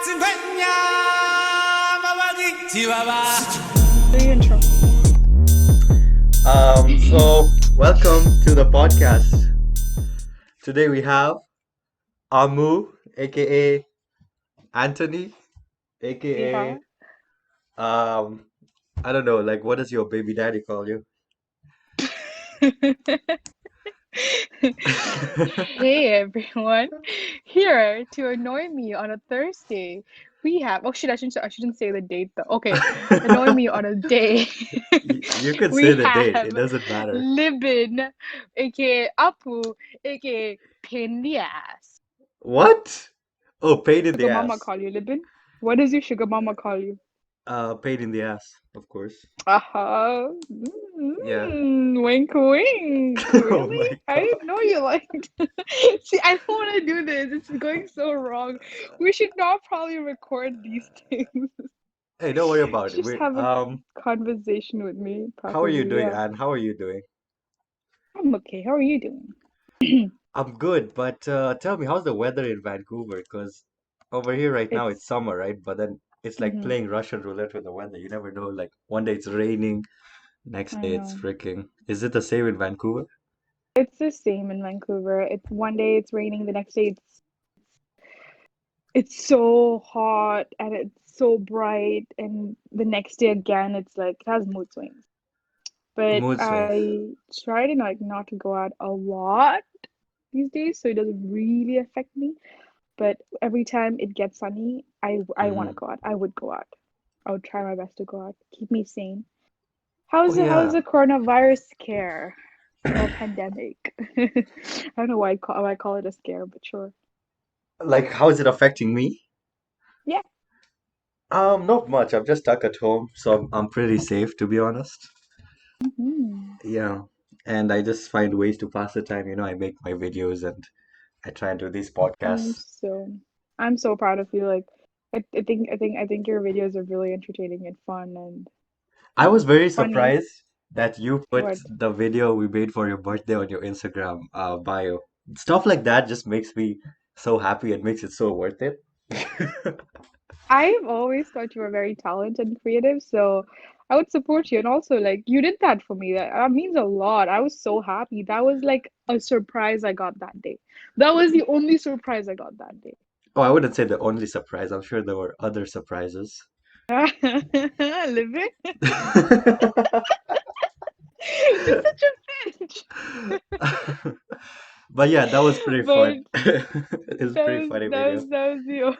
The intro. So welcome to the podcast. Today we have Amu, aka Anthony, Yeah. aka um, I don't know, like what does your baby daddy call you? Hey everyone. Here to annoy me on a Thursday. We have I shouldn't say the date though. Okay. Annoy me on a day. You could say We the date, have it doesn't matter. Libin, aka Apu, aka Pain in the Ass. What? Oh, pain in the Sugar Mama ass. call you Libin? What does your sugar mama call you? Pain in the ass, of course. Uh-huh. Yeah. Wink, wink. Oh Really? my I God. didn't know you liked. See, I don't want to do this. It's going so wrong. We should not probably record these things. Hey, don't worry about it. Just We have a conversation with me, how are you probably. doing, Yeah. Anne? How are you doing? I'm okay. How are you doing? I'm good, but tell me, how's the weather in Vancouver? Because over here right now it's It's, summer, right? But then it's like hmm playing Russian roulette with the weather. You never know. Like one day it's raining, next I day it's know. freaking. Is it the same in Vancouver? It's the same in Vancouver. It's one day it's raining, the next day it's so hot and it's so bright, and the next day again it's like it has mood swings. But Mood swings. I try to not to go out a lot these days, so it doesn't really affect me. But every time it gets sunny, I want to Hmm. go out. I would go out. I would try my best to go out. Keep me sane. Oh How's yeah. the coronavirus scare or pandemic? I don't know why I call it a scare, but sure. Like how is it affecting me? Yeah. Not much. I'm just stuck at home, so I'm pretty safe to be honest. Hmm. Yeah. And I just find ways to pass the time. I make my videos and I try and do these I'm podcasts. so I'm so proud of you. Like I think your videos are really entertaining and fun and I was very funny. surprised that you put What? the video we made for your birthday on your Instagram bio. Stuff like that just makes me so happy and makes it so worth it. I've always thought you were very talented and creative, so I would support you. And also, like, you did that for me. That means a lot. I was so happy. That was like a surprise I got that day. That was the only surprise I got that day. Oh, I wouldn't say the only surprise. I'm sure there were other surprises. Live it. You're such a bitch. But yeah, that was pretty fun. But It was a pretty funny video.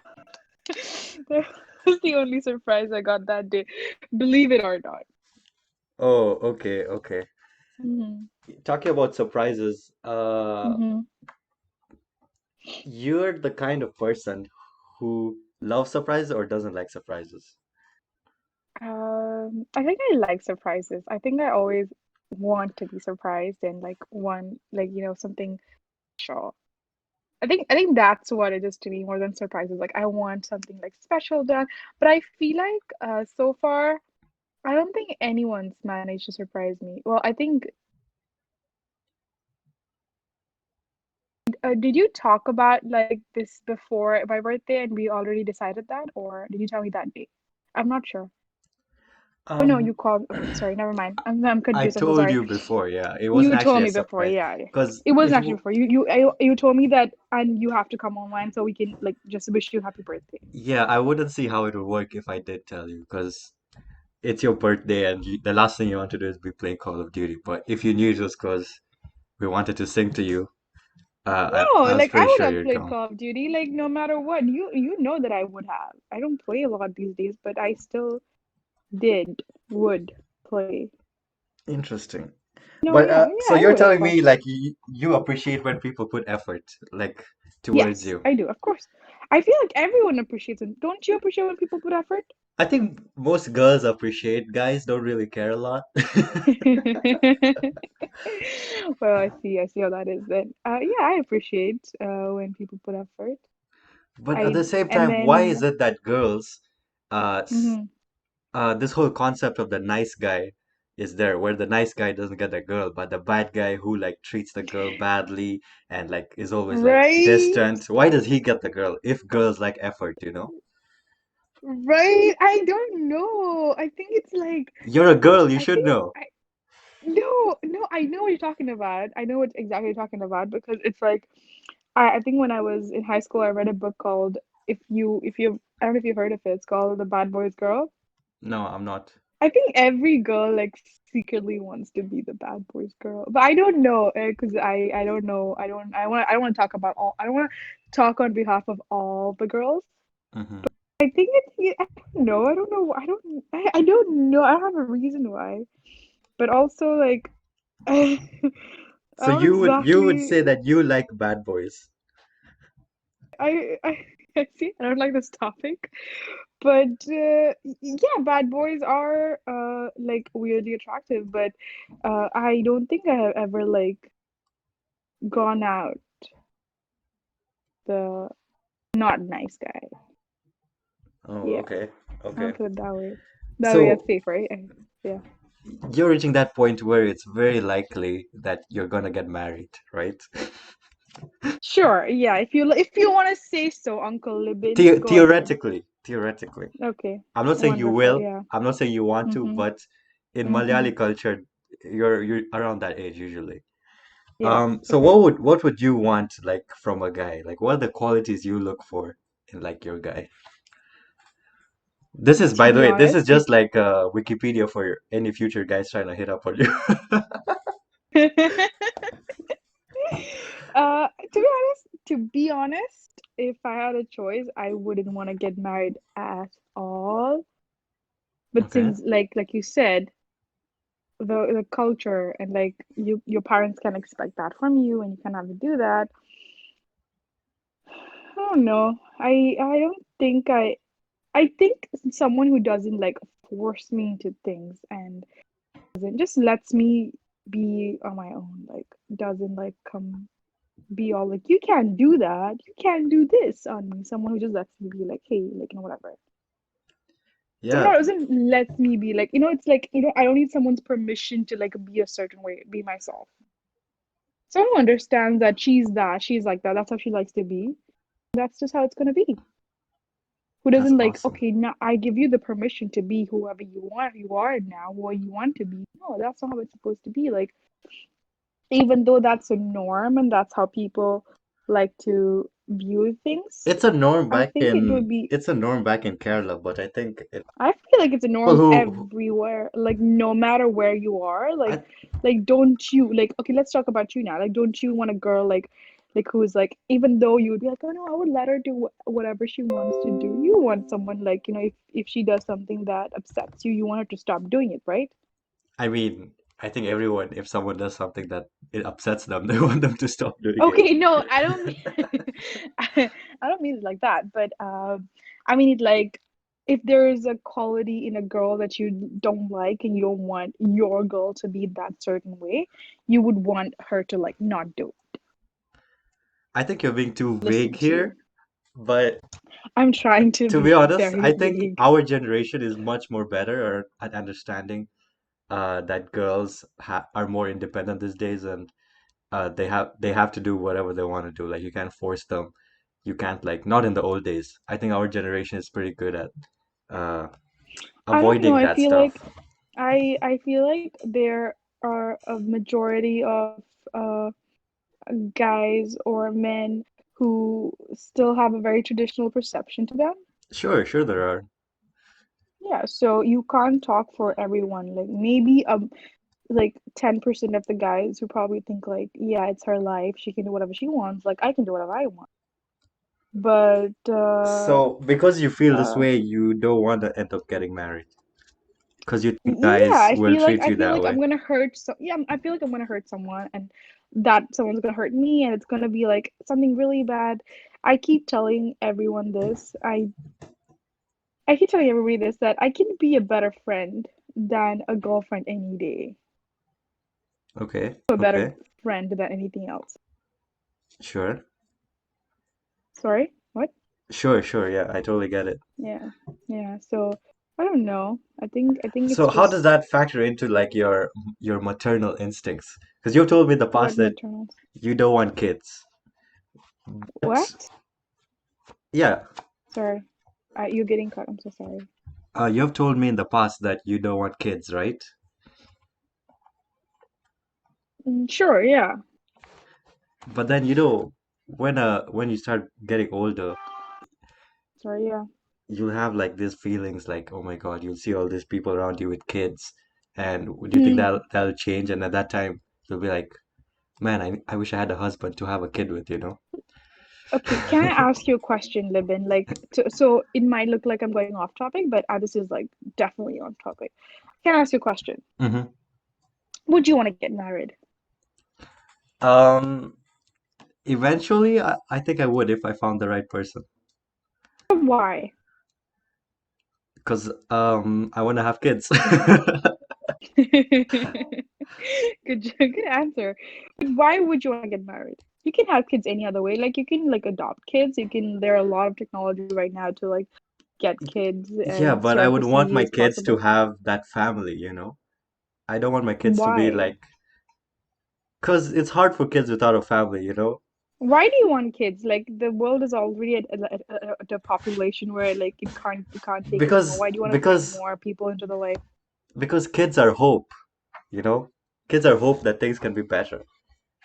that was the only surprise I got that day. Believe it or not. Oh, okay, okay. Hmm. Talking about surprises, Hmm. you're the kind of person who loves surprises or doesn't like surprises. I think I like surprises. I think I always want to be surprised and like one like something special. I think that's what it is to me more than surprises. Like I want something like special done, but I feel like so far I don't think anyone's managed to surprise me. Well, I think did you talk about like this before my birthday and we already decided that, or did you tell me that day? I'm not sure. Oh no, Um, you called. Okay, sorry, never mind. I'm I confused. I'm so told sorry. you before, yeah. It wasn't You actually told a me before, surprise yeah. Yeah. because It wasn't actually before. You told me that, and you have to come online so we can like just wish you happy birthday. yeah, I wouldn't see how it would work if I did tell you because it's your birthday and the last thing you want to do is be playing Call of Duty. But if you knew it was because we wanted to sing to you, No, I was like I pretty would sure have you'd played come. Call of Duty, like no matter what. You know that I would have. I don't play a lot these days, but I still would play. Interesting. No, But yeah, so yeah, I you're would have telling fun. me like you appreciate when people put effort like towards Yes, you. I do, of course. I feel like everyone appreciates it. Don't you appreciate when people put effort? I think most girls appreciate, guys don't really care a lot. Well, I see how that is then. Yeah, I appreciate when people put effort. But at I the same and time, why is then it that girls, uh, s- mhm. this whole concept of the nice guy is there, where the nice guy doesn't get the girl, but the bad guy who like treats the girl badly and like is always like Right? distant, why does he get the girl if girls like effort, you know? Right? I don't know. I think it's like You're a girl, you I should think know. I no, no, I know what you're talking about. I know what exactly you're talking about because it's like I think when I was in high school I read a book called if you I don't know if you heard of it. It's called The Bad Boys Girl. No, I'm not. I think every girl like secretly wants to be the bad boys girl, but I don't know because I don't know. I don't want to talk about all. I don't want to talk on behalf of all the girls. Hmm. I think I don't know. I don't know. I don't know. I don't have a reason why. But also like I So don't you would exactly. say that you like bad boys. I I see. I don't like this topic, but yeah, bad boys are like weirdly attractive. But I don't think I have ever like gone out the not nice guy. Oh, Yeah, okay. I'll Okay. put it that way. That way, that's So safe, right? Yeah. you're reaching that point where it's very likely that you're gonna get married, right? Sure. Yeah. If you want to say so, Uncle Libin, go ahead. Theoretically. Okay. I'm not saying you Wonderful. will. Yeah. I'm not saying you want to, Mm-hmm. but in Mm-hmm. Malayali culture, you're around that age usually. Yeah. So Okay. what would you want like from a guy? Like what are the qualities you look for in like your guy? This is, To by the be way, this is honest, if just like Wikipedia for any future guys trying to hit up on you. to be honest, if I had a choice, I wouldn't want to get married at all. But Okay. since like you said, the culture and like your parents can expect that from you and you can have to do that. I don't know. I don't think I think someone who doesn't like force me into things and doesn't just lets me be on my own, like doesn't like come be all like you can't do that, you can't do this on me. Someone who just lets me be like, hey, like whatever. Someone Yeah, who doesn't let me be like, it's like, I don't need someone's permission to like be a certain way, be myself. Someone who understands that she's like that, that's how she likes to be. That's just how it's gonna be. Who that's doesn't like, awesome. okay, now I give you the permission to be whoever you are now, who you want to be. No, that's not how it's supposed to be. Like, even though that's a norm and that's how people like to view things, It's a norm I back think it would in be it's a norm back in Kerala, but I think I feel like it's a people norm who everywhere. Like no matter where you are, I like don't you like okay, let's talk about you now. Like don't you want a girl like who's like even though you would be like, "Oh no, I would let her do whatever she wants to do." You want someone like, if she does something that upsets you, you want her to stop doing it, right? I mean, I think everyone, if someone does something that it upsets them, they want them to stop doing it. Okay, no, I don't mean I don't mean it like that, but I mean it like if there is a quality in a girl that you don't like and you don't want your girl to be that certain way, you would want her to like not do it, I think you're being too vague listen to here, you. but I'm trying to to be be honest, very I think vague. our generation is much more better at understanding that girls are more independent these days, and they have to do whatever they want to do. Like you can't force them. You can't like not in the old days. I think our generation is pretty good at uh, I don't know, avoiding I that feel stuff. like I feel like there are a majority of uh guys or men who still have a very traditional perception to them. Sure, sure there are. Yeah, so you can't talk for everyone. Like maybe like 10% of the guys who probably think like, yeah, it's her life, she can do whatever she wants, like I can do whatever I want. But So because you feel this uh way, you don't want to end up getting married because you think yeah, guys will treat I you feel that like I'm way. gonna hurt I feel like I'm gonna hurt someone and that someone's gonna hurt me and it's gonna be like something really bad. I keep telling everyone this. I keep telling everybody this that I can be a better friend than a girlfriend any day. Okay, A better okay, friend than anything else. sure, Sorry? What? sure, yeah, I totally get it. Yeah. Yeah. So I don't know. I think it's So how does just that factor into like your maternal instincts? Because you told me in the what past that maternals. you don't want kids. But What? yeah, Sorry. You're getting cut. I'm so sorry. You have told me in the past that you don't want kids, right? Sure, yeah. But then, when you start getting older, Sorry, yeah. you'll have like these feelings like, oh my God, you'll see all these people around you with kids. And do you think Hmm. that'll change? And at that time, you'll be like, man, I wish I had a husband to have a kid with, you know? Okay, can I ask you a question, Libin? So it might look like I'm going off topic, but this is like definitely on topic. Can I ask you a question? Hmm. Would you want to get married? Um, Eventually, I think I would if I found the right person. Why? Because I want to have kids. Good answer. But why would you want to get married? You can have kids any other way. Like you can like adopt kids. You can. There are a lot of technology right now to like get kids Yeah, and but I would want surrogacy my is kids to possible. have that family, you know? I don't want my kids to be Why? like, because it's hard for kids without a family, you know? Why do you want kids? Like the world is already at a population where like it can't take anymore. Because Why do you want to bring because more people into the life? because kids are hope, you know? Kids are hope that things can be better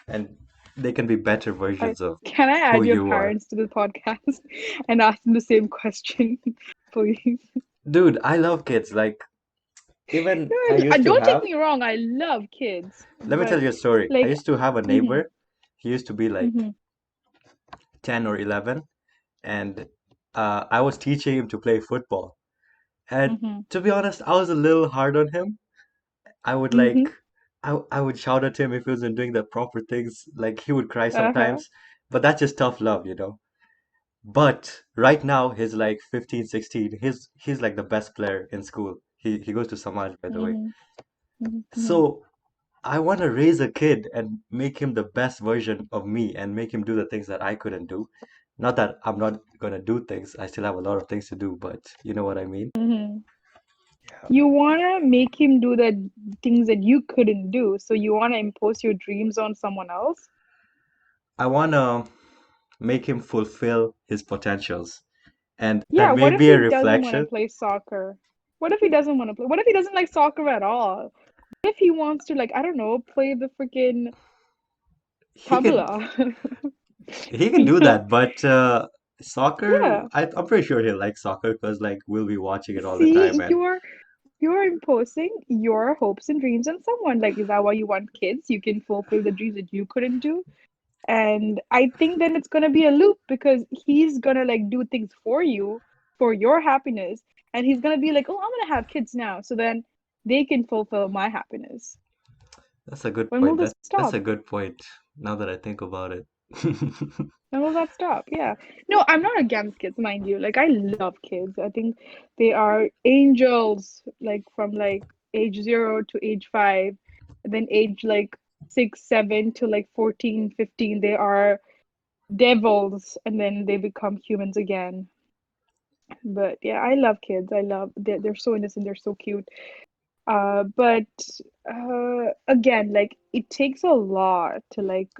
and they can be better I, versions of can I who add your you are. parents to the podcast and ask them the same question, please? Dude, I love kids. Like, even I No, used to don't take have, me wrong. I love kids, let me but tell you a story. I like, used to have a hmm neighbor. He used to be like hmm 10 or 11, and I was teaching him to play football. And hmm to be honest, I was a little hard on him. I would like, hmm I would shout at him if he wasn't doing the proper things. Like, he would cry uh-huh. sometimes, but that's just tough love, you know? But right now, he's like 15, 16. He's like the best player in school. He goes to Samaj, by the way. hmm hmm So I want to raise a kid and make him the best version of me and make him do the things that I couldn't do. Not that I'm not gonna do things. I still have a lot of things to do, but you know what I mean? hmm Yeah. You wanna make him do the things that you couldn't do, so you wanna impose your dreams on someone else. I wanna make him fulfill his potentials. And that Yeah, may what if be a he doesn't want to reflection. play soccer? What if he doesn't want to play? What if he doesn't like soccer at all? What if he wants to like, I don't know, play the freaking He can tabla? he can You do know? that, but soccer, Yeah. I'm pretty sure he'll like soccer because like we'll be watching it all the time. See, And you're imposing your hopes and dreams on someone. Like, is that why you want kids? You can fulfill the dreams that you couldn't do. And I think then it's gonna be a loop because he's gonna like do things for you for your happiness, and he's gonna be like, "Oh, I'm gonna have kids now," so then they can fulfill my happiness. that's a good When will point. this That's stop? a good point. Now that I think about it. When will that stop? Yeah. No, I'm not against kids, mind you. Like I love kids. I think they are angels, like from like age 0 to age 5, and then age like 6, 7 to like 14, 15, they are devils, and then they become humans again. But yeah, I love kids. I love they're so innocent, they're so cute. But again, like it takes a lot to like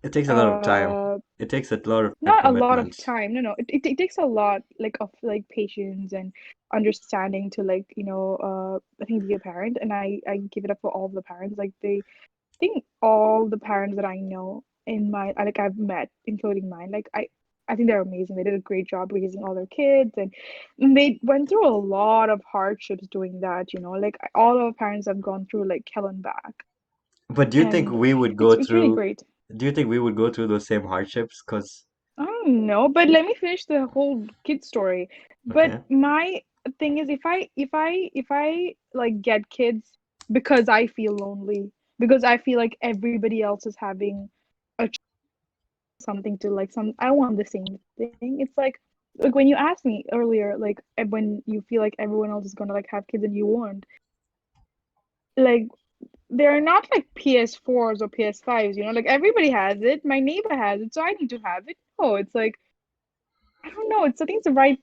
It takes a lot of time. uh It takes a lot of time not a lot of commitment. time. No, no. It takes a lot like of like patience and understanding to like, I think be a parent, and I give it up for all the parents. Like they think all the parents that I know in my like I've met, including mine, like I think they're amazing. They did a great job raising all their kids, and they went through a lot of hardships doing that. Like all our parents have gone through like hell and back, But do you think and we would it's go it's really through, great. do you think we would go through those same hardships? Because, I don't know, but let me finish the whole kid story. But okay. my thing is, if I like get kids because I feel lonely, because I feel like everybody else is having a something to like some I want the same thing. It's like when you asked me earlier, like when you feel like everyone else is gonna like have kids and you won't, like they're not like PS4s or PS5s, like everybody has it. My neighbor has it, so I need to have it. Oh, it's like I don't know. I think it's the right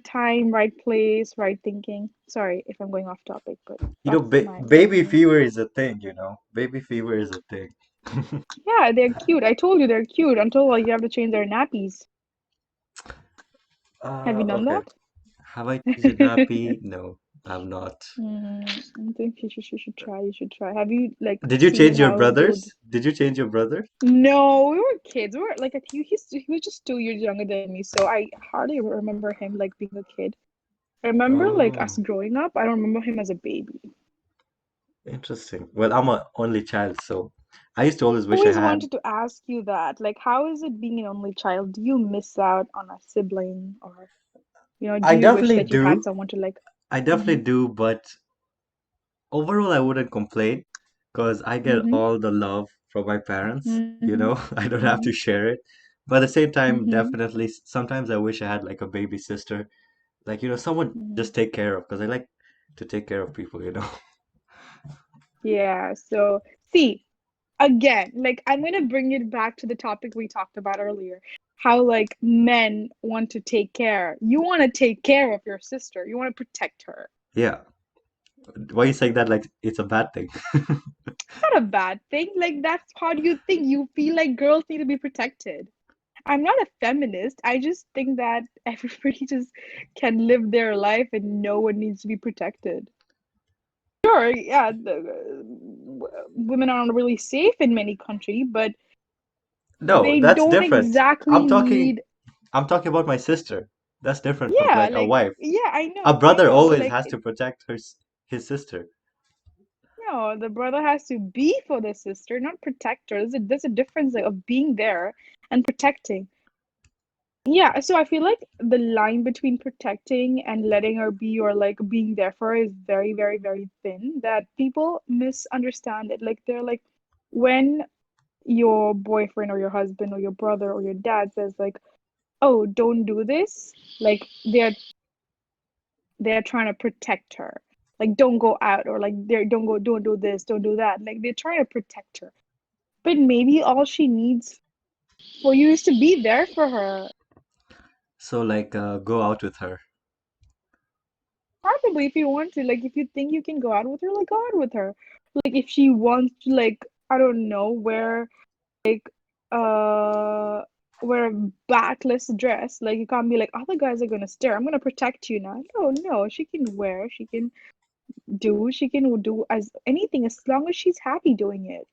time, right place, right thinking. Sorry if I'm going off topic, but that's Ba my baby opinion. fever is a thing, you know. Baby fever is a thing. Yeah, they're cute. I told you they're cute until like you have to change their nappies. Have you done Okay. that? Have I changed a nappy? No, I've not. I think you should try. You should try. Have you like Did you seen change your how those? brothers? Did you change your brother? No, we were kids. We were like he was just 2 years younger than me, so I hardly remember him like being a kid. I remember like us Oh, growing up. I don't remember him as a baby. interesting. Well, I'm a only child, so I used to always wish I Always had. wanted to ask you that. Like, how is it being an only child? Do you miss out on a sibling, or do I you wish definitely that you had do. someone to like? I definitely Mm-hmm. do, but overall, I wouldn't complain because I get Mm-hmm. all the love from my parents. Mm-hmm. I don't have Mm-hmm. to share it. But at the same time, Mm-hmm. definitely, sometimes I wish I had like a baby sister, like, someone Mm-hmm. just take care of because I like to take care of people. Yeah. So see, again, like I'm gonna bring it back to the topic we talked about earlier. How like men want to take care. You want to take care of your sister. You want to protect her. Yeah. Why are you saying that like it's a bad thing? Not a bad thing. Like that's how do you think you feel like girls need to be protected. I'm not a feminist. I just think that everybody just can live their life and no one needs to be protected. Sure, yeah, women aren't really safe in many countries, but No, they that's don't different. I'm exactly talking need. I'm talking about my sister. That's different from Yeah, like a like wife. yeah, A I brother know, but always like has to protect his sister. no, the brother has to be for the sister, not protect her. There's a difference like, of being there and protecting. Yeah, so I feel like the line between protecting and letting her be or like being there for her is very, very, very thin that people misunderstand it. Like they're like when your boyfriend or your husband or your brother or your dad says like, "Oh, don't do this," like they're trying to protect her. Like don't go out or like they don't do this, don't do that. Like they're trying to protect her. But maybe all she needs for you is to be there for her. So like go out with her. Probably if you want to, like if you think you can go out with her, like go out with her. Like if she wants to like I don't know, uh wear a backless dress, like you can't be like other guys are gonna stare. I'm gonna protect you now. No, no, she can do as anything as long as she's happy doing it.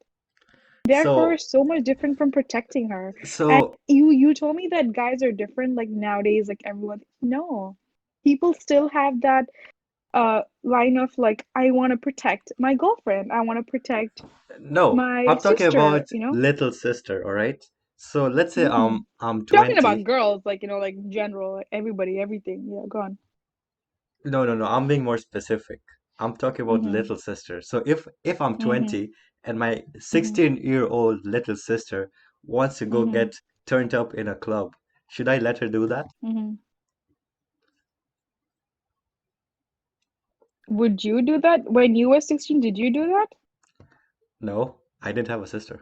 Therefore So is so much different from protecting her. And so you told me that guys are different like nowadays, like everyone no. People still have that line of like I want to protect my girlfriend, I want to protect no, my I'm talking sister, about little sister, all right? So let's say mm. I'm Talking about 20. girls, like like general, like, everybody, everything. Yeah, go on. No, no, no, I'm being more specific. I'm talking about Mm-hmm. little sister. So if I'm Mm-hmm. 20 and my Mm-hmm. 16-year-old little sister wants to go Mm-hmm. get turned up in a club, should I let her do that? Mm-hmm. Would you do that when you were 16? Did you do No, I didn't have a sister.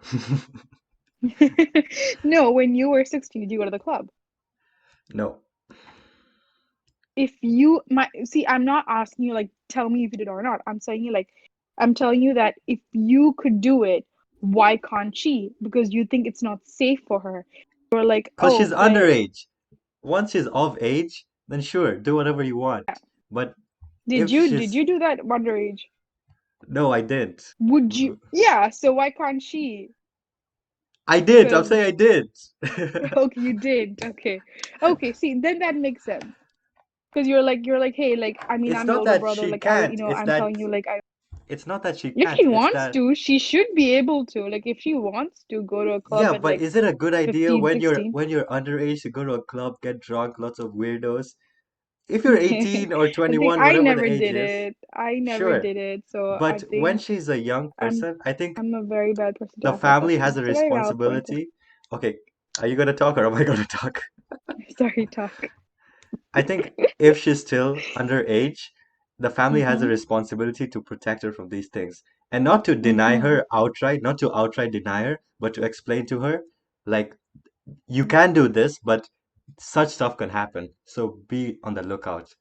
that? No, when you were 16, did you go to the club? No. If you my see, I'm not asking you like tell me if you did or not. I'm telling you that if you could do it, why can't she? Because you think it's not safe for her. You're like, Because oh, she's but underage. Once she's of age, then sure, do whatever you want. But did if you she's... do that underage? No, I didn't. Would you? Yeah, so why can't she? I did. I'm Because saying I did. okay, you did. Okay. Okay, see, then that makes sense. Because you're like, hey, like I mean, It's I'm your not older that brother, she like can't. It's I'm that telling you like I it's not that she if can't. she It's wants that... to, she should be able to. Like if she wants to go to a club Yeah, at but like is it a good idea 15, when you're 16. underage to go to a club, get drunk, lots of weirdos? If you're 18 or I think 21, I whatever the never age did is, it. I never sure. did it. So I But when think she's a young I'm person, I think I'm a very bad person to the ask that family question. has a It's a very valid point. responsibility. Okay, are you gonna talk or am I gonna talk? Sorry, talk. I think if she's still underage, the family has a Mm-hmm. responsibility to protect her from these things and not to deny Mm-hmm. her outright, not to outright deny her, but to explain to her, like, you can do this, but such stuff can happen. So be on the lookout.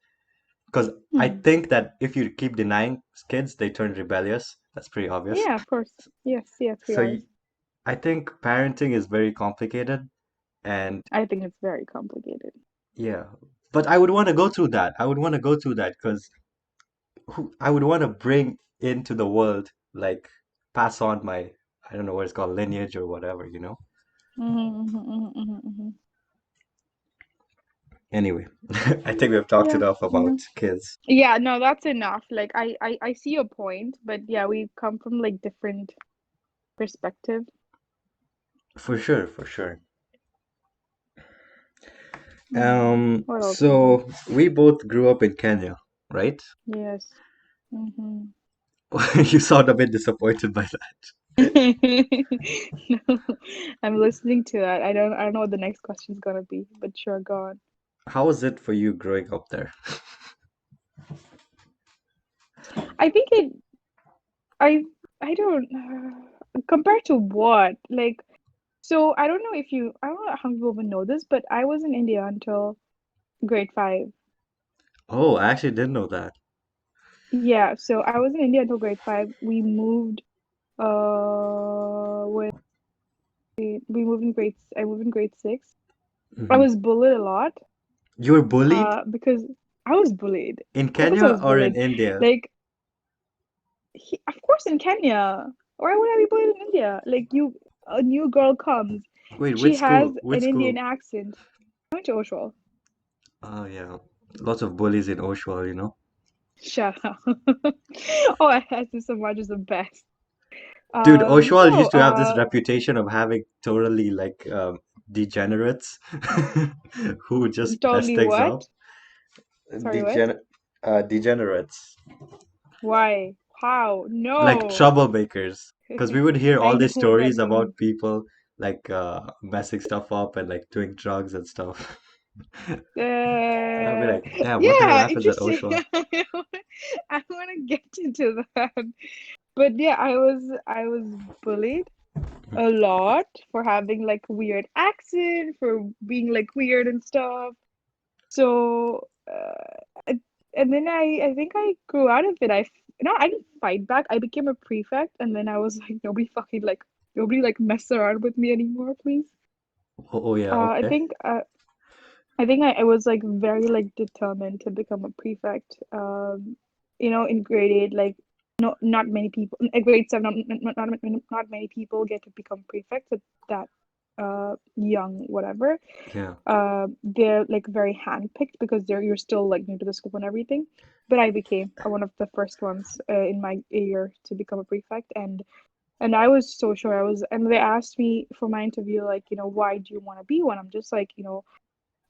Because I Hmm. think that if you keep denying kids, they turn rebellious. That's pretty obvious. Yeah, of course. Yes, yes, we So are. I think parenting is very complicated. And I think it's very complicated. yeah, But I would want to go through that. I would want to go through that because I would want to bring into the world, like pass on my, I don't know what it's called, lineage or whatever, you know? Mm-hmm, mm-hmm, mm-hmm, mm-hmm. Anyway, I think we've talked Yeah, enough about yeah. kids. Yeah, no, that's enough. Like I see your point, but yeah, we come from like different perspective. For sure, for sure. Hmm. What else we got? So we both grew up in Kenya, right? Yes. Mm-hmm. You sound a bit disappointed by that. No, I'm listening to that. I don't know what the next question's gonna be, but sure, go on. How was it for you growing up there? I think it I I don't compared to what? Like so I don't know if you I don't know how people even know this, but I was in India until grade 5. Oh, I actually didn't know that. Yeah, so I was in India until grade 5. We moved when we moved in I moved in grade 6. I Hmm. was bullied a lot You were bullied because I was bullied. in Of course I Kenya was or in bullied. India? Like of course in Kenya. Why would I be bullied in India? Like a new girl comes. Wait, She which has school? Which an Indian school? accent. I went to Oshawa. Oh yeah, lots of bullies in Oshawa, you know. Shut up. Oh, I had to so much is the best. Dude, Oshawa No, used to have this reputation of having totally like degenerates who would just mess totally things up. what? Sorry, what? Degenerates, Why? How? like No. troublemakers. Because we would hear all I know these what that stories means. about people like messing stuff up and like doing drugs and stuff. I'd be like, damn, what the hell Yeah, happens at interesting. Oshawa? I want to get into that. But yeah, I was bullied a lot for having like weird accent, for being like weird and stuff. So, and then I think I grew out of it. No, I didn't fight back. I became a prefect, and then I was like, nobody like mess around with me anymore, please. Oh, oh yeah, Uh, I okay. think uh, I think I was like very like determined to become a prefect. In grade 8, like no, not many people. In grade 7, not many people get to become prefects at that young, whatever. Yeah. They're like very handpicked because you're still like new to the school and everything. But I became one of the first ones in my year to become a prefect, and I was so sure and they asked me for my interview, like, why do you want to be one? I'm just like,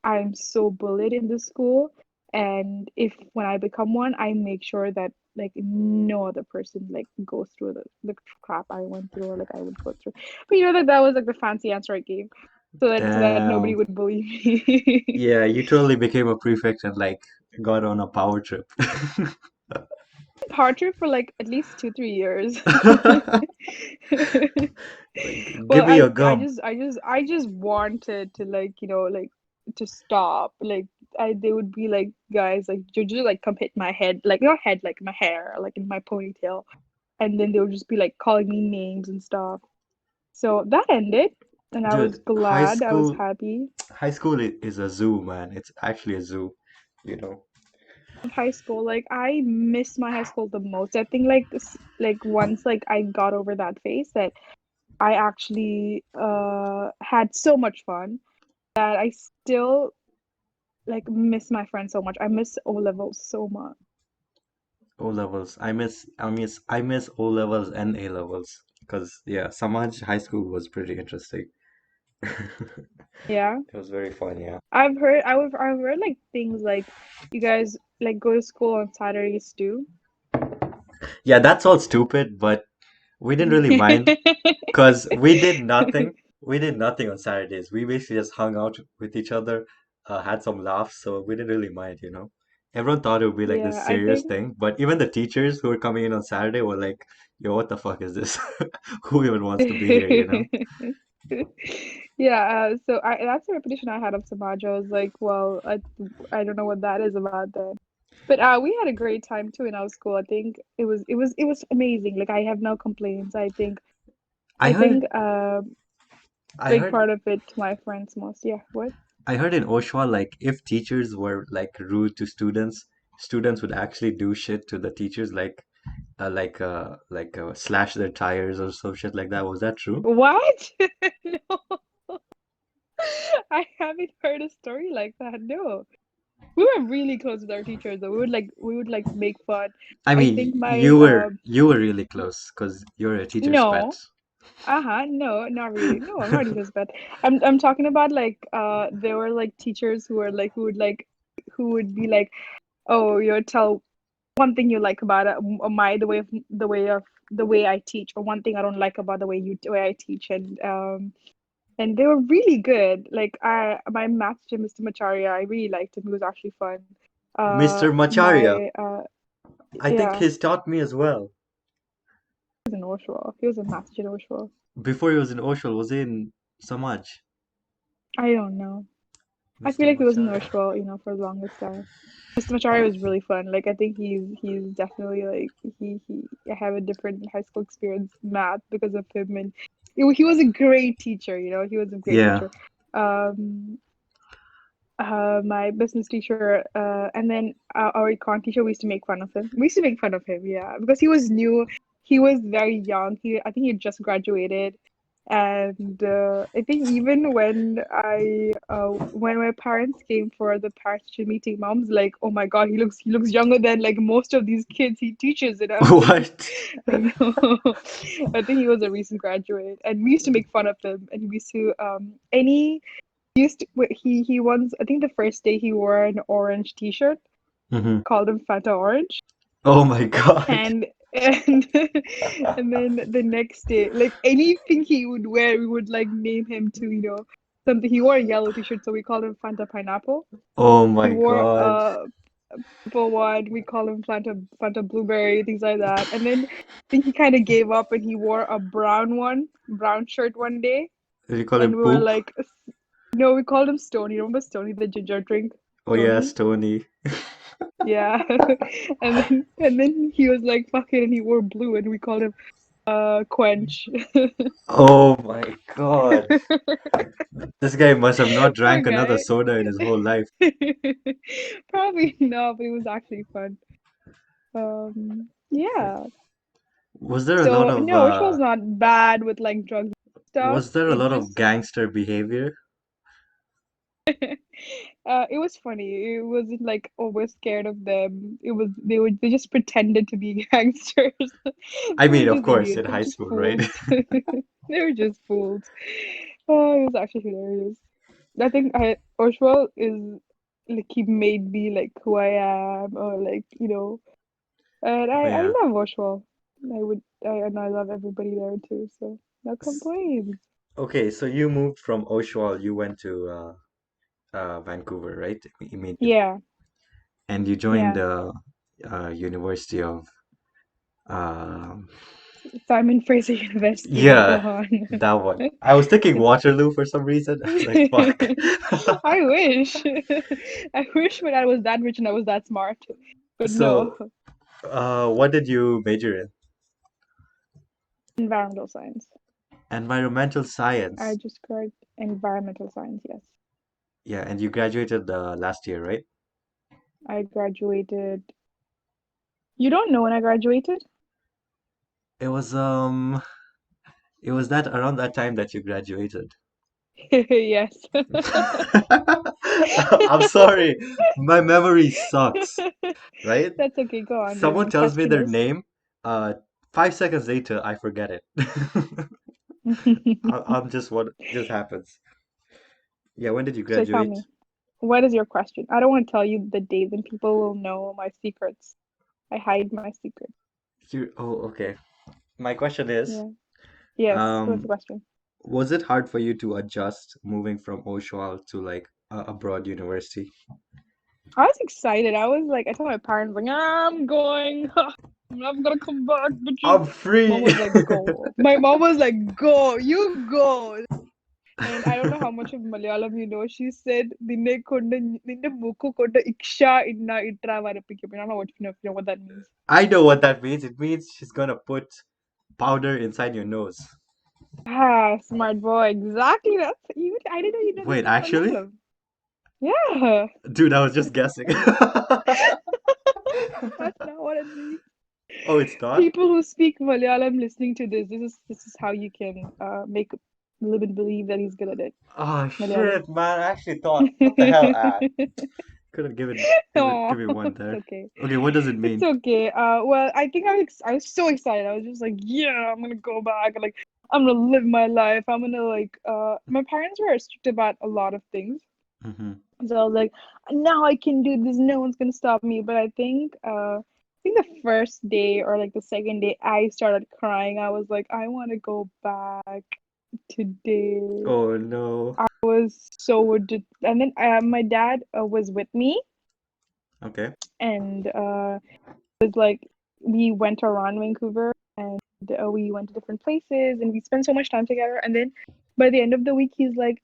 I'm so bullied in this school, and if when I become one, I make sure that like no other person like goes through the crap I went through or like I would go through. But that was like the fancy answer I gave, so that nobody Damn. would bully me. Yeah, you totally became a prefect and like got on a power trip. Hard trip for like at least 2 3 years. Like, Well, give me I your I gum. just I just I just wanted to like like to stop. Like they would be like, guys, like just like come hit my head, like not head, like my hair, like in my ponytail, and then they would just be like calling me names and stuff. So that ended, and I was Dude, glad. I was happy. high school is a zoo, man. It's actually a zoo, you know. High school, like I miss my high school the most. I think like once like I got over that phase that I actually had so much fun that I still like miss my friends so much. I miss O levels so much. O levels. I miss O levels and A levels because yeah, Samaj high school was pretty interesting. Yeah. It was very fun, yeah. I've heard like things like you guys like go to school on Saturdays too. Yeah, that's all stupid, but we didn't really mind because we did nothing. We did nothing on Saturdays. We basically just hung out with each other, had some laughs, so we didn't really mind, you know. Everyone thought it would be like Yeah, this I serious think thing, but even the teachers who were coming in on Saturday were like, "Yo, what the fuck is this? Who even wants to be here?" You know? yeah, so that's the repetition I had of Samaj. I was like, well, I don't know what that is about then. But we had a great time too in our school. I think it was amazing. Like I have no complaints. I think I I think heard, I big heard, part of it to my friends most. Yeah, what? I heard in Oshwa, like if teachers were like rude to students, students would actually do shit to the teachers, slash their tires or some shit like that. Was that true? What? No, I haven't heard a story like that. No. We were really close with our teachers though. We would like make fun. I I mean, think my you were really close because you're a teacher's pet. no. Uh-huh. No, not really. No, I'm not teacher's pet. I'm talking about like there were like teachers who would be like, "Oh, tell one thing you like about my the way I teach, or one thing I don't like about the way I teach." And they were really good. Like my math teacher, Mr. Macharia, I really liked him. He was actually fun. Mr. Macharia, My I think Yeah, he's taught me as well. he was in Oshawa. He was a math teacher in Oshawa. Before he was in Oshwa, was he in Samaj? I don't know. I Mr. feel like he was in Macharia. Oshawa, for the longest time. Mr. Macharia was really fun. Like I think he's definitely like he I have a different high school experience math because of him, and he was a great teacher. He was a great Yeah. teacher. Um, my business teacher, and then our econ teacher, we used to make fun of him. We used to make fun of him, yeah, because he was new. He was very young. I think he had just graduated, and I think even when my parents came for the parent teacher meeting, mom's like, "Oh my God, he looks younger than like most of these kids he teaches." And I'm like, What? I know. I think he was a recent graduate, and we used to make fun of him, and we used to any used to, he once, I think the first day he wore an orange t-shirt, Hmm. called him Fanta Orange, Oh my God. and and then the next day, like anything he would wear, we would like name him to, something. He wore a yellow t-shirt, so we called him Fanta Pineapple. Oh He my wore God. a purple one, we call him Fanta Blueberry, things like that. And then I think he kind of gave up and he wore a brown shirt one day, Did you call him and we were Poop? like, no, we called him Stony. Remember Stony, the ginger drink? Oh yeah, Stony. Stony. Yeah. And then he was like, fuck it, and he wore blue, and we called him Quench. Oh my God. This guy must have not Poor drank another guy. soda in his whole life. Probably not, but it was actually fun. Yeah. Was there a lot So of no, it was not bad with like drugs and stuff. was there a It lot of just gangster behavior? it was funny. It wasn't like, oh, we're scared of them. They just pretended to be gangsters. I They were mean, of just course, idiots. in They were high just school, right? fools. They were just fools. Oh, it was actually hilarious. I think Oshwell is like he made me like who I am, or like, and I Yeah. love Oshwell. And I love everybody there too. So no S- complaints. Okay, so you moved from Oshawa, you went to Vancouver, right? Immediately. Yeah, And you joined yeah. the University of um Simon Fraser University. Now go yeah, on. that one. I was thinking Waterloo for some reason. I was like, fuck. I wish. I wish when I was that rich and I was that smart. But no, So, what did you major in? environmental science. Environmental I science. just graduated environmental science, yes. Yeah, and you graduated last year, right? I graduated. You don't know when I graduated? It was it was that around that time that you graduated. Yes. I'm sorry, my memory sucks, right? That's okay. Go on. Someone Your tells me question their is. name, uh, 5 seconds later I forget it. I'm just what just happens. Yeah, when did you So tell graduate? me, what is your question? I don't want to tell you the date, then people will know my secrets. I hide my secrets. Okay. My question is, Yeah. Yes. What's the um, question? was it hard for you to adjust moving from Oshawa to like a broad university? I was excited. I was like, I told my parents, like, I'm going. I'm gonna come back, bitches. I'm Mom free. was like, go. My mom was like, go. You go. And I don't know how much of Malayalam you know. She said, "Ninne konda ninde muku konda iksha inna itra varapikkum." I don't know what that means. I know what that means. It means she's gonna put powder inside your nose. Ah, smart boy. Exactly. That's you. I didn't know you never Wait, speak actually? Malayalam. Yeah. Dude, I was just guessing. That's not what it means. Oh, it's not? People who speak Malayalam listening to this is how you can make live and believe that he's good at it. Oh Malayalam. shit, man. I actually thought, what the hell, could have Oh, give me one it's there. okay. Okay, what does it It's mean? okay. Well, I think I was so excited. I was just like, yeah, I'm gonna go back. Like, I'm gonna live my life. I'm gonna like. My parents were strict about a lot of things, Mm-hmm. so I was like, now I can do this. No one's gonna stop me. But I think the first day or like the second day, I started crying. I was like, I want to go back today. Oh no. Was so and then my dad was with me, Okay. and was like we went around Vancouver, and we went to different places and we spent so much time together. And then by the end of the week, he's like,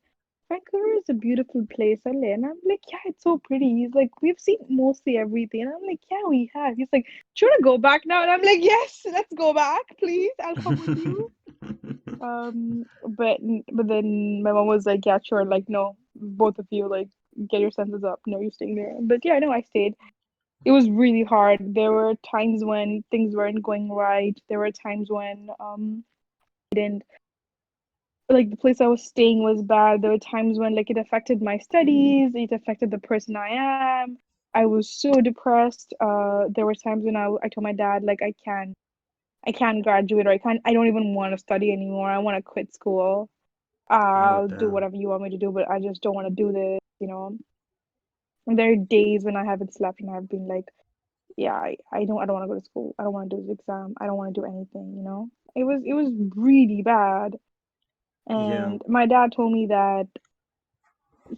Vancouver is a beautiful place, Ale. And I'm like, yeah, it's so pretty. He's like, we've seen mostly everything. And I'm like, yeah, we have. He's like, do you want to go back now? And I'm like, yes, let's go back, please. I'll come with you. But then my mom was like, yeah, sure. Like, no, both of you, like, get your senses up. No, you're staying there. But yeah, no, I stayed. It was really hard. There were times when things weren't going right. There were times when I didn't like the place I was staying was bad. There were times when like it affected my studies, it affected the person I am. I was so depressed. There were times when I told my dad like I can't graduate, or I don't even want to study anymore. I want to quit school. Oh I'll do damn. whatever you want me to do, but I just don't want to do this. And there are days when I haven't slept and I've been like, yeah, I don't want to go to school. I don't want to do this exam. I don't want to do anything. It was really bad. Yeah. And my dad told me that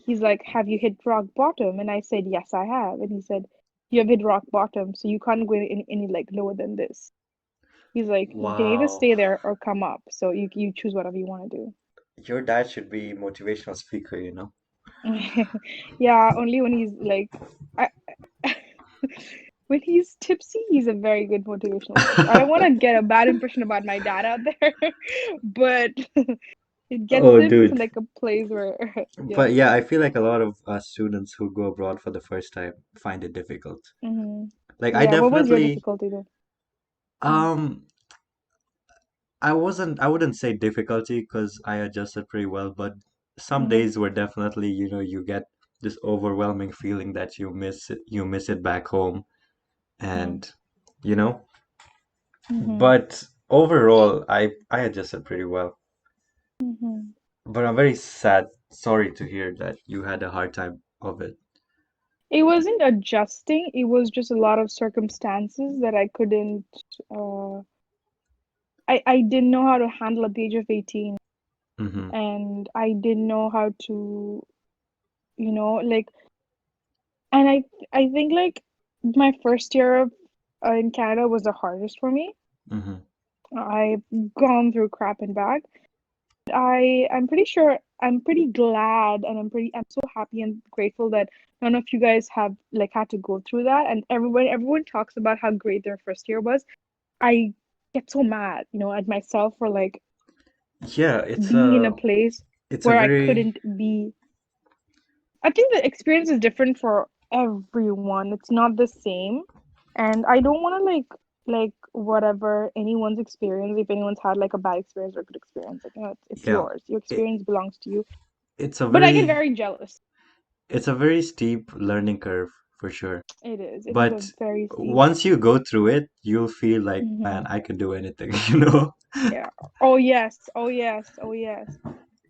he's like, have you hit rock bottom? And I said, yes, I have. And he said, you have hit rock bottom, so you can't go any like lower than this. He's like, you can either Wow. stay there or come up. So you choose whatever you want to Your dad should be motivational speaker, you know? do. Yeah, only when he's like, I, when he's tipsy, he's a very good motivational speaker. I don't want to get a bad impression about my dad out there, but it gets Oh, him to dude. like a place where, yeah. But yeah, I feel like a lot of students who go abroad for the first time find it difficult. Hmm. Like I Yeah, what was your definitely, difficulty though? Mm, um, I wouldn't say difficulty because I adjusted pretty well, but some mm-hmm, days were definitely, you get this overwhelming feeling that you miss it back home, and you know, mm-hmm, but overall, I adjusted pretty well. mm-hmm. But I'm very sorry to hear that you had a hard time of it. It wasn't adjusting, it was just a lot of circumstances that I couldn't, uh, I didn't know how to handle at the age of 18, Mm-hmm. and I didn't know how to, like, and I think like my first year of in Canada was the hardest for me. Mm-hmm. I've gone through crap and back. I'm pretty sure I'm pretty glad and I'm so happy and grateful that none of you guys have like had to go through that. And everyone talks about how great their first year was. I get so mad, at myself for like Yeah, being in a place it's a where I very couldn't be. I think the experience is different for everyone. It's not the same. And I don't want to like whatever anyone's experience, if anyone's had like a bad experience or a good experience, like it's yeah, yours. Your it, experience belongs to you. it's a But I get very very jealous. it's a very steep learning curve for sure. It is. It is a But very steep. once you go through it, you'll feel like, man, Hmm. I can do anything, you know? Yeah. Oh yes. Oh yes. Oh yes.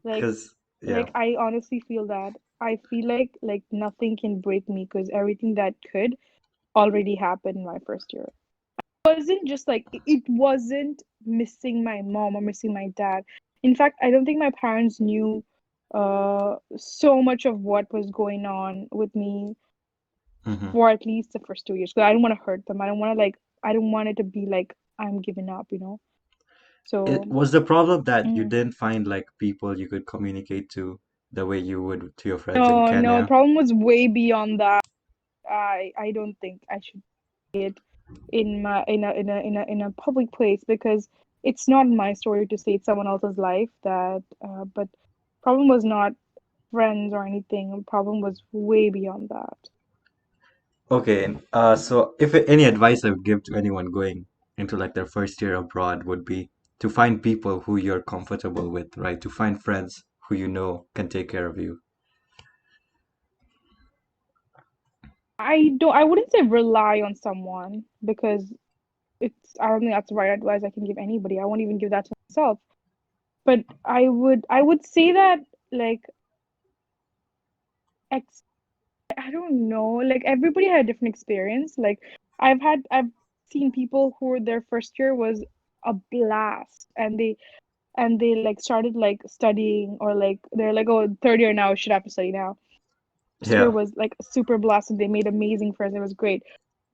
Like Because yeah. like I honestly feel that. I feel like nothing can break me because everything that could already happened in my first year. Wasn't just like it wasn't missing my mom or missing my dad. In fact, I don't think my parents knew so much of what was going on with me Hmm. for at least the first 2 years. Because I don't want to hurt them. I don't want it to be like I'm giving up. It So was the problem that you mm. didn't find like people you could communicate to the way you would to your friends in No, no, the Kenya. problem was way beyond that. I don't think I should say it in a public place because it's not my story to say it's someone else's life that but problem was not friends or anything. The problem was way beyond that. Okay, so if any advice I would give to anyone going into like their first year abroad would be to find people who you're comfortable with, right? To find friends who you know can take care of you. I wouldn't say rely on someone because I don't think that's the right advice I can give anybody. I won't even give that to myself. But I would say that like ex I don't know, like everybody had a different experience. Like I've seen people who their first year was a blast and they like started like studying or like they're like, oh, third year now, I should have to study now. First year Yeah. was like super blast and they made amazing friends. It was great.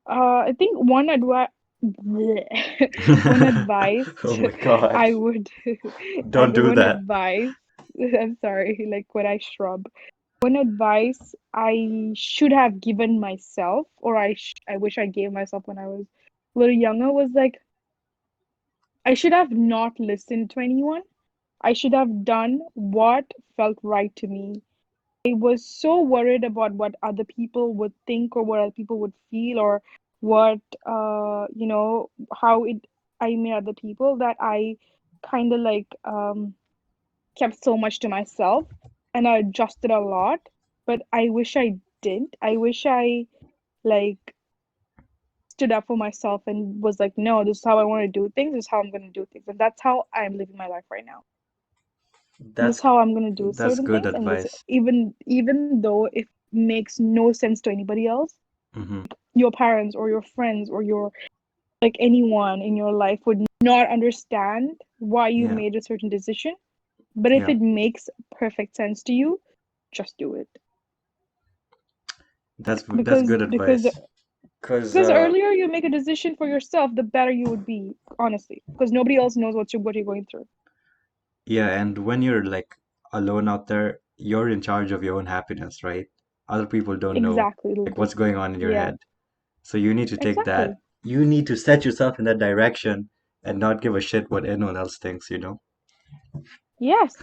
I think one advice one advice Oh my God. I would Don't do one that. advice I'm sorry, like when I shrub. One advice I should have given myself, or I wish I gave myself when I was a little younger, was like I should have not listened to anyone. I should have done what felt right to me. I was so worried about what other people would think or what other people would feel or what how it I made other people that I kind of like kept so much to myself and I adjusted a lot. But I wish I didn't. I wish I like stood up for myself and was like, no, this is how I want to do things. This is how I'm going to do things, and that's how I'm living my life right now. This is That's how I'm going to do that's certain good things, and this advice. even though it makes no sense to anybody else, Hmm. your parents or your friends or your like anyone in your life would not understand why you Yeah. made a certain decision. But if Yeah. it makes perfect sense to you, just do it. That's good Because advice. Cause because earlier you make a decision for yourself, the better you would be, honestly. Because nobody else knows what you're going through. yeah, and when you're like alone out there, you're in charge of your own happiness, right? Other people don't know Exactly. like what's going on in your Yeah, head. So you need to take that. exactly. You need to set yourself in that direction and not give a shit what anyone else thinks, you know? Yes.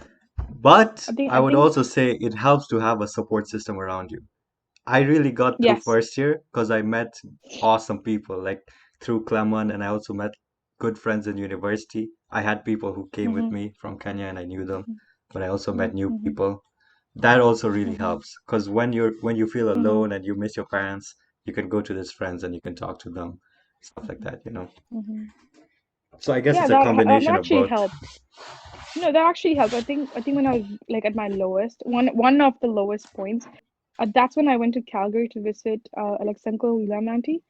But I I would think also say it helps to have a support system around you. I really got through yes. first year because I met awesome people like through Clement, and I also met good friends in university. I had people who came with Mhm. me from Kenya and I knew them, Mhm. but I also met new Mhm. people. That also really Mhm. helps because when you feel Mhm. alone and you miss your parents, you can go to these friends and you can talk to them, stuff like that, you know. Mhm. So I guess Yeah, it's a that combination of actually both. helped. No, that actually helped. I think when I was like at my lowest, one of the lowest points, that's when I went to Calgary to visit Alexenko William auntie.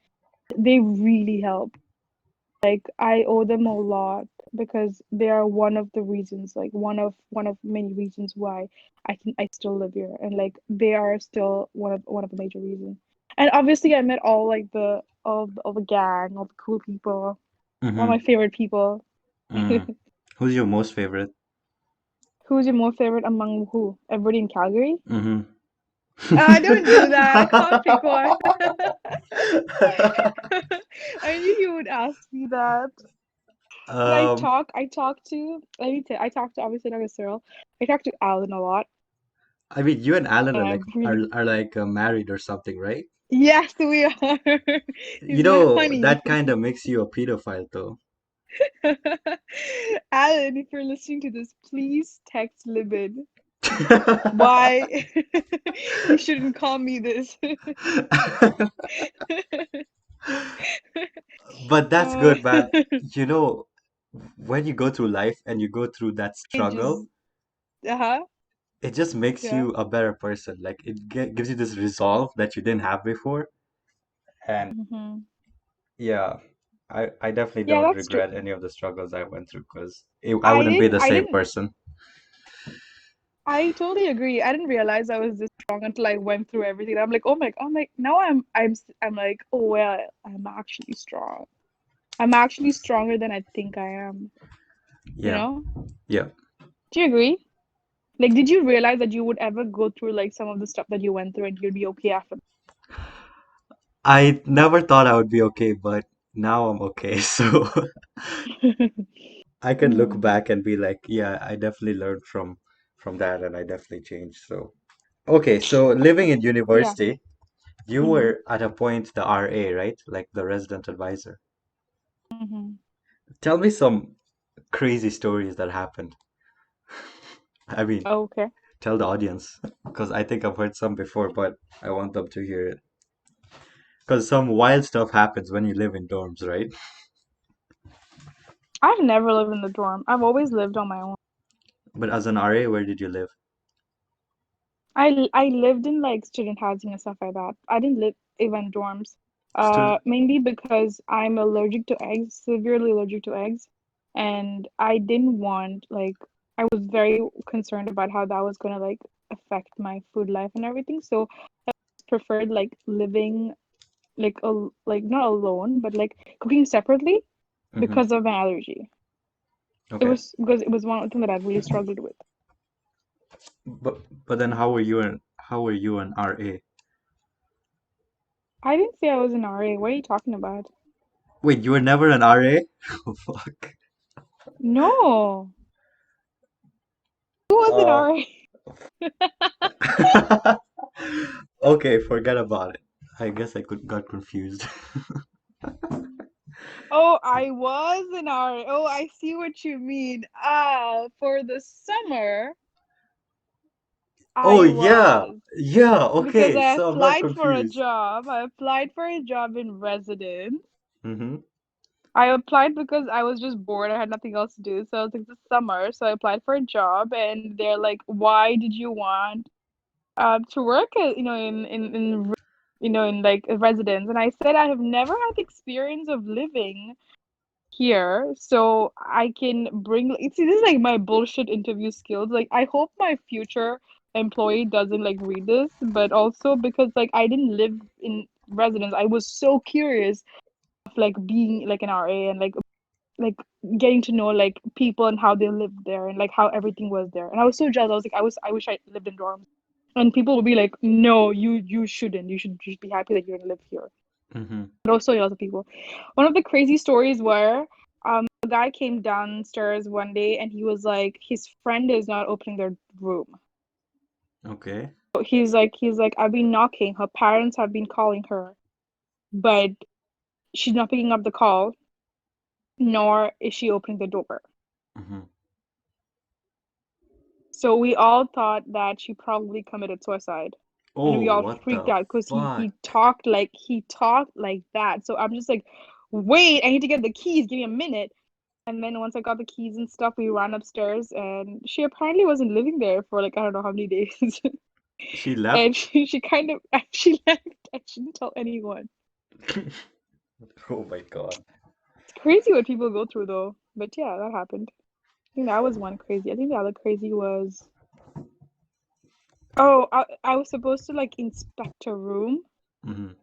They really helped. Like I owe them a lot because they are one of the reasons, like one of many reasons why I still live here, and like they are still one of the major reasons. And obviously, I met all the gang, all the cool people, all my Mm-hmm. favorite people. Mm. Who's your most favorite? Who's your most favorite among who? Everybody in Calgary? Mm-hmm. Don't do that. I can't pick one. I knew you would ask me that. But Um, I talk to, let me tell, I talk to obviously not Cyril. I talk to Alan a lot, I mean, you and Alan and are I like really, married or something, right? yes, we are. You He's my know, honey. that kind of makes you a pedophile, though. Alan, if you're listening to this, please text Libin. Why you shouldn't call me this. But that's uh, good, man. You know, when you go through life and you go through that struggle, ages. Uh-huh. it just makes Yeah. you a better person. Like it gives you this resolve that you didn't have before. And Hmm. yeah, I definitely Yeah, don't that's true. regret any of the struggles I went through because I wouldn't be the I same didn't person. I totally agree. I didn't realize I was this strong until I went through everything. I'm like, oh my, I'm like, now I'm like, oh well, I'm actually strong. I'm actually stronger than I think I am. You Yeah, know? yeah. Do you agree? Like, did you realize that you would ever go through like some of the stuff that you went through and you'd be okay after I never thought I would be okay, but now I'm okay. So that? I can look Mm. back and be like, yeah, I definitely learned from that and I definitely changed. So Okay, so living in Yeah. university, you Mm-hmm. were at a point the RA, right? Like the resident advisor. Mm-hmm. Tell me some crazy stories that happened. I mean, Okay. tell the audience, because I think I've heard some before, but I want them to hear it. Because some wild stuff happens when you live in dorms, right? I've never lived in the dorm. I've always lived on my own. But as an RA, where did you live? I lived in like student housing and stuff like that. I didn't live even dorms. Student. Mainly because I'm allergic to eggs, severely allergic to eggs, and I didn't want like I was very concerned about how that was gonna like affect my food life and everything. So preferred like living like not alone, but like cooking separately Hmm. because of my allergy. It Okay. was because it was one thing that I really struggled with. But then how were you an RA? I didn't say I was an RA. What are you talking about? Wait, you were never an RA? Oh, fuck. No, who was an Uh, RA? okay, forget about it. I guess I could got confused. Oh, I was an RA. Oh, I see what you mean. Ah, for the summer, Oh I yeah, was yeah. because Okay, I so I'm not applied for a confused. job. I applied for a job in residence. Mm-hmm. I applied because I was just bored. I had nothing else to do. So I was like, this summer. So I applied for a job, and they're like, "Why did you want to work, in like a residence?" And I said, I have never had the experience of living here, so I can bring. See, this is like my bullshit interview skills. Like, I hope my future employee doesn't like read this, but also because like I didn't live in residence, I was so curious of like being like an RA and like getting to know like people and how they lived there and like how everything was there. And I was so jealous. I was like, I wish I lived in dorms. And people would be like, no, you shouldn't. You should be happy that you don't live here. Mm-hmm. But also a lot of people. One of the crazy stories were a guy came downstairs one day and he was like, his friend is not opening their room. Okay. So he's like, I've been knocking. Her parents have been calling her, but she's not picking up the call, nor is she opening the door. Mm-hmm. So we all thought that she probably committed suicide. And we Oh, all what freaked the out because fuck? he talked like that. So I'm just like, wait, I need to get the keys, give me a minute. And then once I got the keys and stuff, we ran upstairs and she apparently wasn't living there for like I don't know how many days. She left? And she kind of she left and she didn't tell anyone. Oh my God. It's crazy what people go through though. But yeah, that happened. I think that was one crazy. I think the other crazy was oh, I was supposed to like inspect a room Mm-hmm.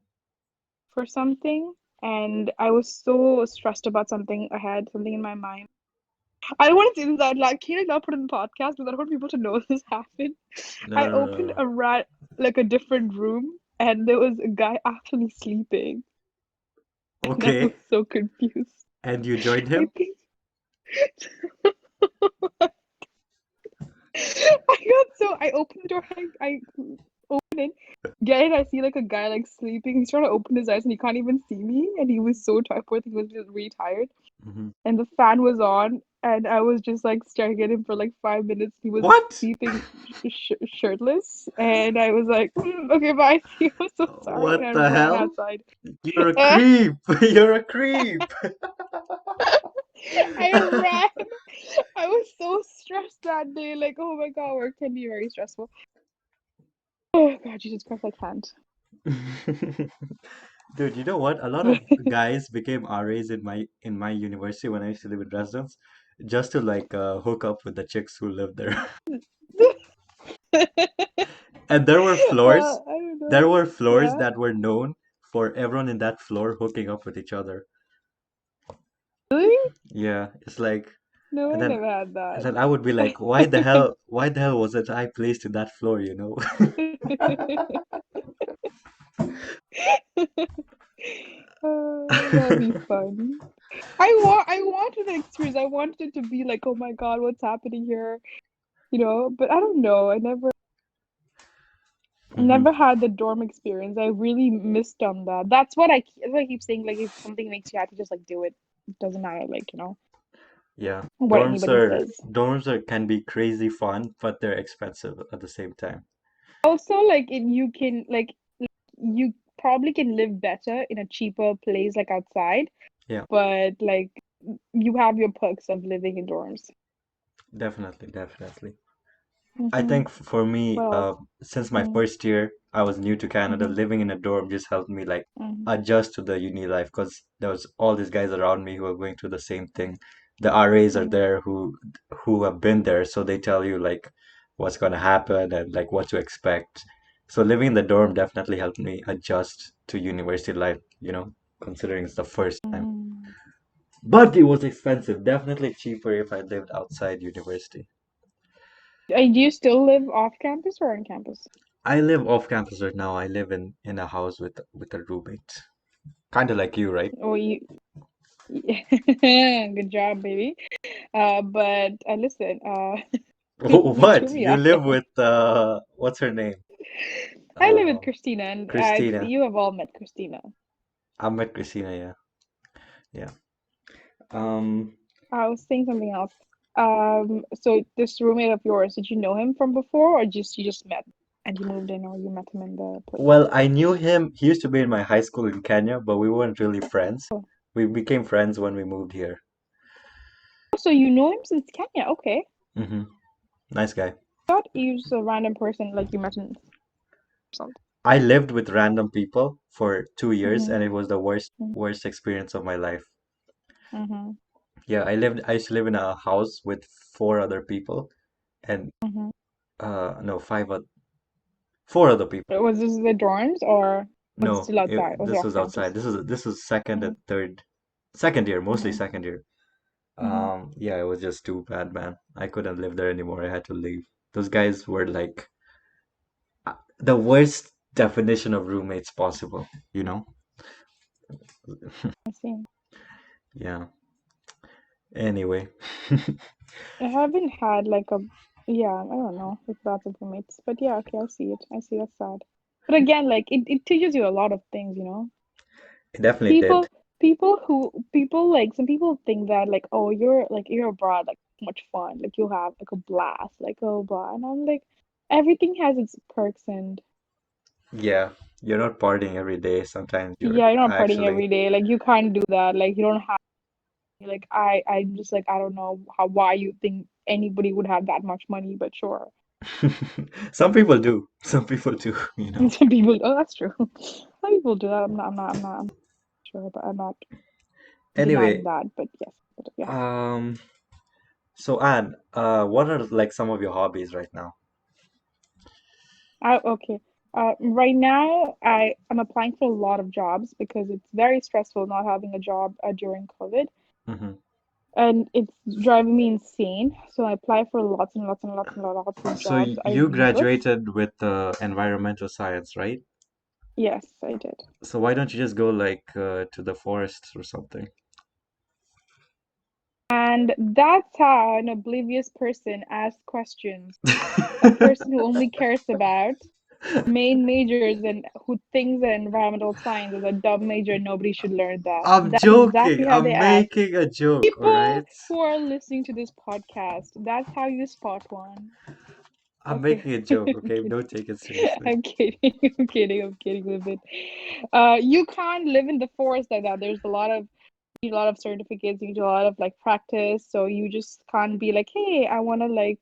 for something, and I was so stressed about something. I had something in my mind. I don't want to say this out loud. Can I not put it in the podcast because I don't want people to know this happened? No, I no, no, no, opened no. a rat like a different room, and there was a guy actually sleeping, and I was Okay. so confused. And you joined I him? think I opened the door. I open it, get it. I see like a guy like sleeping. He's trying to open his eyes and he can't even see me. And he was so tired. Poor thing, he was just really tired. Mm-hmm. And the fan was on, and I was just like staring at him for like 5 minutes. He was What? sleeping shirtless, and I was like, okay, bye. See you. I'm so sorry, and What I the ran hell? outside. You're a I creep. You're a creep. ran. I was so stressed that day. Like, oh my god, work can be very stressful. Oh god, Jesus Christ, I can't. Dude, you know what? A lot of guys became RAs in my university when I used to live in residence, just to like hook up with the chicks who lived there. And there were floors, I don't there know. were floors Yeah, that were known for everyone in that floor hooking up with each other. really? Yeah, it's like, No, and I then never had and that. then I would be like, why the hell wasn't I placed in that floor, you know? That'd be fun. I wanted the experience. I wanted it to be like, oh my God, what's happening here? But I don't know. I never. Hmm. Never had the dorm experience. I really missed on that. That's what I keep saying. Like, if something makes you happy, just like do it. It doesn't matter, like, Yeah, what anybody says. dorms are can be crazy fun, but they're expensive at the same time. Also, like, you probably can live better in a cheaper place like outside, Yeah. but like you have your perks of living in dorms. Definitely, definitely. I Mm-hmm. think for me, What else? since my Mm-hmm. first year, I was new to Canada. Mm-hmm. Living in a dorm just helped me like Mm-hmm. adjust to the uni life because there was all these guys around me who are going through the same thing. The RAs are Mm-hmm. there who have been there, so they tell you like what's gonna happen and like what to expect. So living in the dorm definitely helped me adjust to university life, considering it's the first time. Mm. But it was expensive, definitely cheaper if I lived outside university. Do you still live off campus or on campus? I live off campus right now. I live in a house with a roommate. Kind of like you, right? Or you? Good job, baby. But listen, you threw What? me You off live there. with what's her name? I live with Uh, Christina, and Christina. you have all met Christina. I met Christina, yeah. Yeah. Um, I was saying something else. So this roommate of yours, did you know him from before, or just you just met and you moved in, or you met him in the place? well, I knew him. He used to be in my high school in Kenya, but we weren't really friends. Oh, We became friends when we moved here. so you know him since Kenya? Okay, Hmm. Nice guy. thought he was a random person like you met in something. I lived with random people for 2 years, Mm-hmm. and it was the worst experience of my life. Mm-hmm. Yeah, I used to live in a house with four other people and Mm-hmm. no, four other people. Was this the dorms or was it No, still outside? Was it this off was outside. campus? This is second Mm-hmm. and second year, mostly Mm-hmm. second year. Mm-hmm. Yeah, it was just too bad, man. I couldn't live there anymore. I had to leave. Those guys were like the worst definition of roommates possible, you know? I see. Yeah. Anyway. I haven't had like a yeah, I don't know if that's of roommates, but yeah, okay, I see it. I see that's sad. But again, like it teaches you a lot of things. It definitely did. People like some people think that like, oh, you're abroad, like so much fun, like you'll have like a blast, like oh blah. And I'm like, everything has its perks and Yeah, you're not partying every day. Sometimes you're yeah, you're not partying actually every day. Like you can't do that. Like you don't have like I'm just like I don't know how why you think anybody would have that much money, but sure. some people do. Some people do, you know. Some people, oh, that's true. Some people do that. I'm not sure, but I'm not denying Anyway, that. But yes, but yeah. um, so Anne, what are like some of your hobbies right now? Okay. Right now, I'm applying for a lot of jobs because it's very stressful not having a job during COVID, Hmm. and it's driving me insane. So I apply for lots and lots and lots and lots of So jobs. I you useless. graduated with environmental science, right? Yes, I did. So why don't you just go like to the forests or something? And that's how an oblivious person asks questions. A person who only cares about main majors and who thinks that environmental science is a dumb major and nobody should learn that. I'm That's joking. exactly how they I'm act. making a joke, all People right? who are listening to this podcast, that's how you spot one. I'm Okay. making a joke, I'm okay? kidding. Don't take it seriously. I'm kidding. I'm kidding. I'm kidding a bit. You can't live in the forest like that. There's you need a lot of certificates, you need a lot of like practice. So you just can't be like, hey, I wanna like,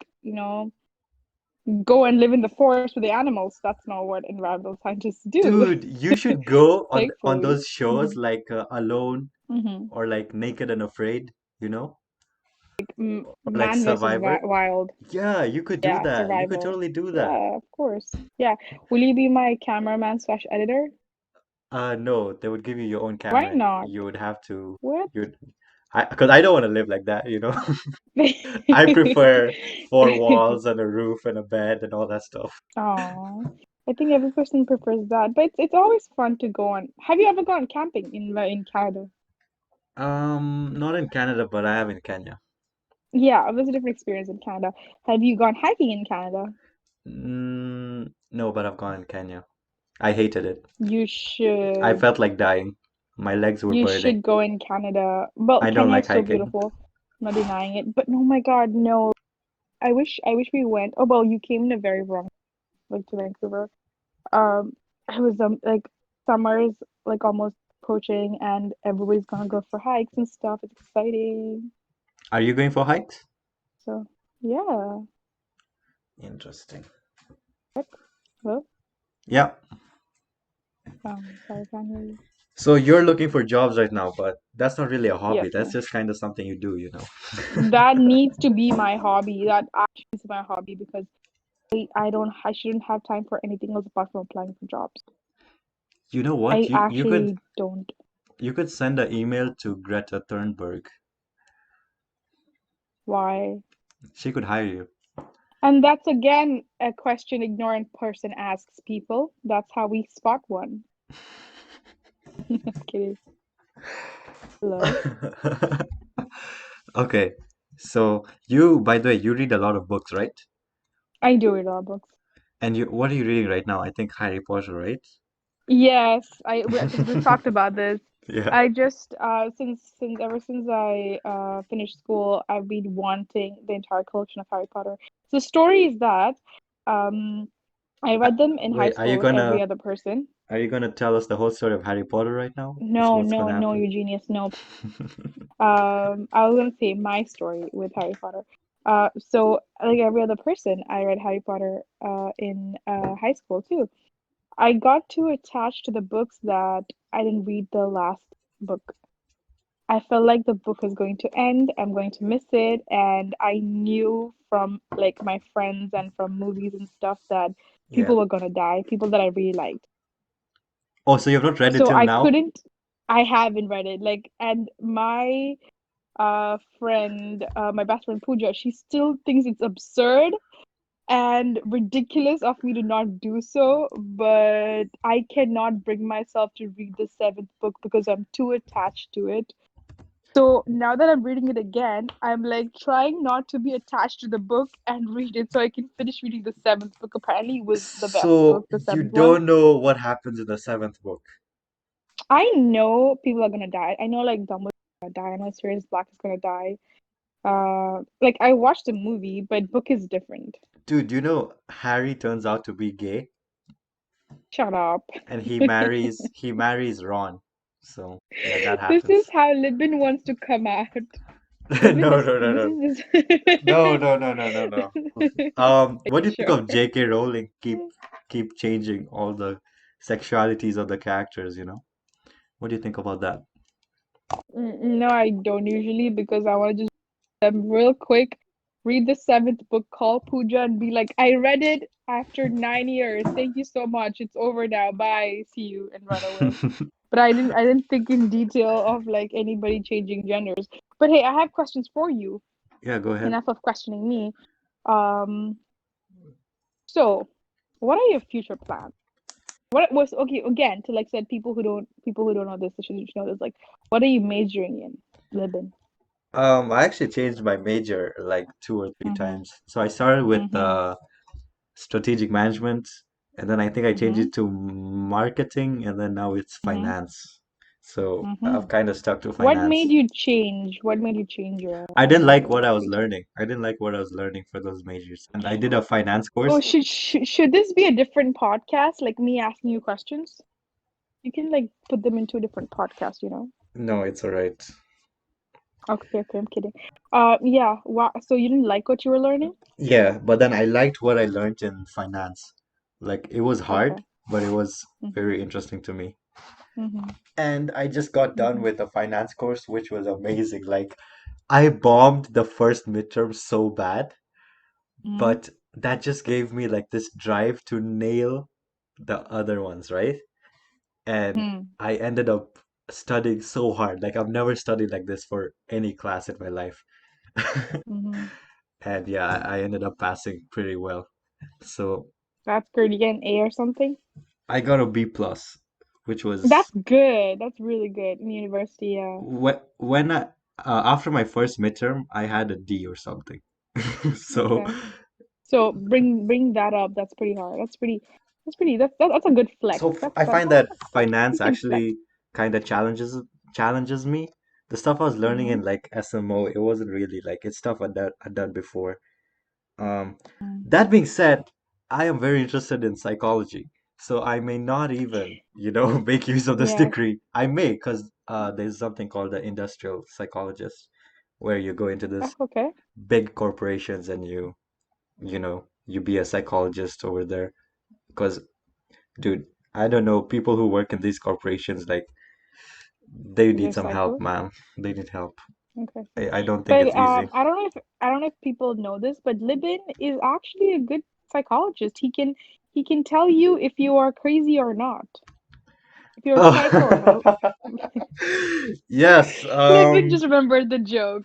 go and live in the forest with the animals. That's not what environmental scientists do. Dude, you should go on Thankfully. those shows Hmm. like Alone Hmm. or like Naked and Afraid, or like Man versus Survivor. Wild. Yeah, you could do Yeah, that. You could survival. totally do that. Yeah, of course. Yeah. Will you be my cameraman slash editor? No, they would give you your own Why camera. not? You would have to, What? you'd, because I don't want to live like that. I prefer four walls and a roof and a bed and all that stuff. Oh, I think every person prefers that, but it's always fun to go on. Have you ever gone camping in Canada? Not in Canada, but I have in Kenya. Yeah, it was a different experience in Canada. Have you gone hiking in Canada? Mm, No, but I've gone in Kenya. I hated it. You I should. felt like dying. My legs were You burning. should go in Canada. Well, I don't Kenya like is so hiking. beautiful. I'm not denying it. But oh my God, no. I wish we went. Oh well, you came in a very wrong like to Vancouver. Um, it was like summer's like almost approaching and everybody's gonna go for hikes and stuff. It's exciting. Are you going for hikes? So yeah. Interesting. What? Hello? Yeah. Sorry, I can't hear you. So you're looking for jobs right now, but that's not really a hobby. Yes, That's ma'am. just kind of something you do, you know. That needs to be my hobby. That actually is my hobby because I shouldn't have time for anything else apart from applying for jobs. You know what? I You could actually don't. send an email to Greta Thunberg. Why? She could hire you. And that's again a question ignorant person asks people. That's how we spot one. I'm kidding. Hello. Okay. So you, by the way, you read a lot of books, right? I do read all books. And you, what are you reading right now? I think Harry Potter, right? Yes, I think we've talked about this. Yeah. I just since ever since I finished school, I've been wanting the entire collection of Harry Potter. So the story is that um I Uh, read them in high Wait, school with every other person. are you gonna tell us the whole story of Harry Potter right now? Is No, what's no, gonna no, happen? you genius, no. I was gonna say my story with Harry Potter. So like every other person, I read Harry Potter in high school too. I got too attached to the books that I didn't read the last book. I felt like the book was going to end, I'm going to miss it, and I knew from like my friends and from movies and stuff that Yeah. people were gonna die, people that I really liked. Oh, so you've not read it So till I now? couldn't, I haven't read it. Like, and my friend, my best friend Pooja, she still thinks it's absurd and ridiculous of me to not do so, but I cannot bring myself to read the seventh book because I'm too attached to it. So now that I'm reading it again, I'm like trying not to be attached to the book and read it so I can finish reading the seventh book. Apparently, it was the best book, So the you seventh one. don't know what happens in the seventh book. I know people are gonna die. I know like Dumbledore's gonna die. I know Sirius Black is gonna die. Like I watched the movie, but book is different. Dude, you know Harry turns out to be gay Shut up. and he marries Ron. So yeah, that This is happens. how Libin wants to come out. Libin No, is no, no, this no. is No, no, no, no, no, no. Are What you do you think sure? of J.K. Rowling keep changing all the sexualities of the characters, you know? What do you think about that? No, I don't usually because I want to just real quick, read the seventh book, call Pooja, and be like, I read it after 9 years. Thank you so much. It's over now. Bye. See you, and run away. But I didn't think in detail of like anybody changing genders. But hey, I have questions for you. Yeah, go ahead. Enough of questioning me. Um, so what are your future plans? What was okay again to like said people who don't know this should know this. Like, what are you majoring in, Libin? I actually changed my major like two or three Mm-hmm. times. So I started with Mm-hmm. strategic management, and then I think I changed Mm-hmm. it to marketing, and then now it's Mm-hmm. finance. So Mm-hmm. I've kind of stuck to What finance. made you change? What made you change I didn't like your what I was major? learning. I didn't like what I was learning for those majors. And I did a finance Oh, course. should this be a different podcast? Like me asking you questions? You can like put them into a different podcast, you know? No, it's all right. Okay, okay, I'm kidding. Yeah. Wow. So you didn't like what you were learning? Yeah, but then I liked what I learned in finance. Like it was Okay. hard, but it was Mm-hmm. very interesting to me. Mm-hmm. And I just got done Mm-hmm. with the finance course, which was amazing. Like I bombed the first midterm so bad, Mm-hmm. but that just gave me like this drive to nail the other ones, right? And I ended up studying so hard. Like I've never studied like this for any class in my life. Mm-hmm. And yeah, I ended up passing pretty well. So That's good. You get an A or something? I got a B plus, which was That's good. That's really good in university, yeah. when after my first midterm, I had a D or something. So Okay. So bring that up. That's pretty hard. That's a good flex. So That's I that, find that, that that you finance can flex. actually kind of challenges me. The stuff I was learning Mm-hmm. in like SMO, it wasn't really like it's stuff I'd done before. Um, that being said, I am very interested in psychology, so I may not even, make use of this Yes, degree. I may, because there's something called the industrial psychologist, where you go into this that's okay. big corporations and you be a psychologist over there. Because, dude, I don't know, people who work in these corporations, like, they need They're some help, psychos. man. They need help. Okay, so I don't think but it's easy. I don't know if people know this, but Libin is actually a good psychologist. He can tell you if you are crazy or not, if you're psycho or Oh, not. yes. Libin just remembered the joke.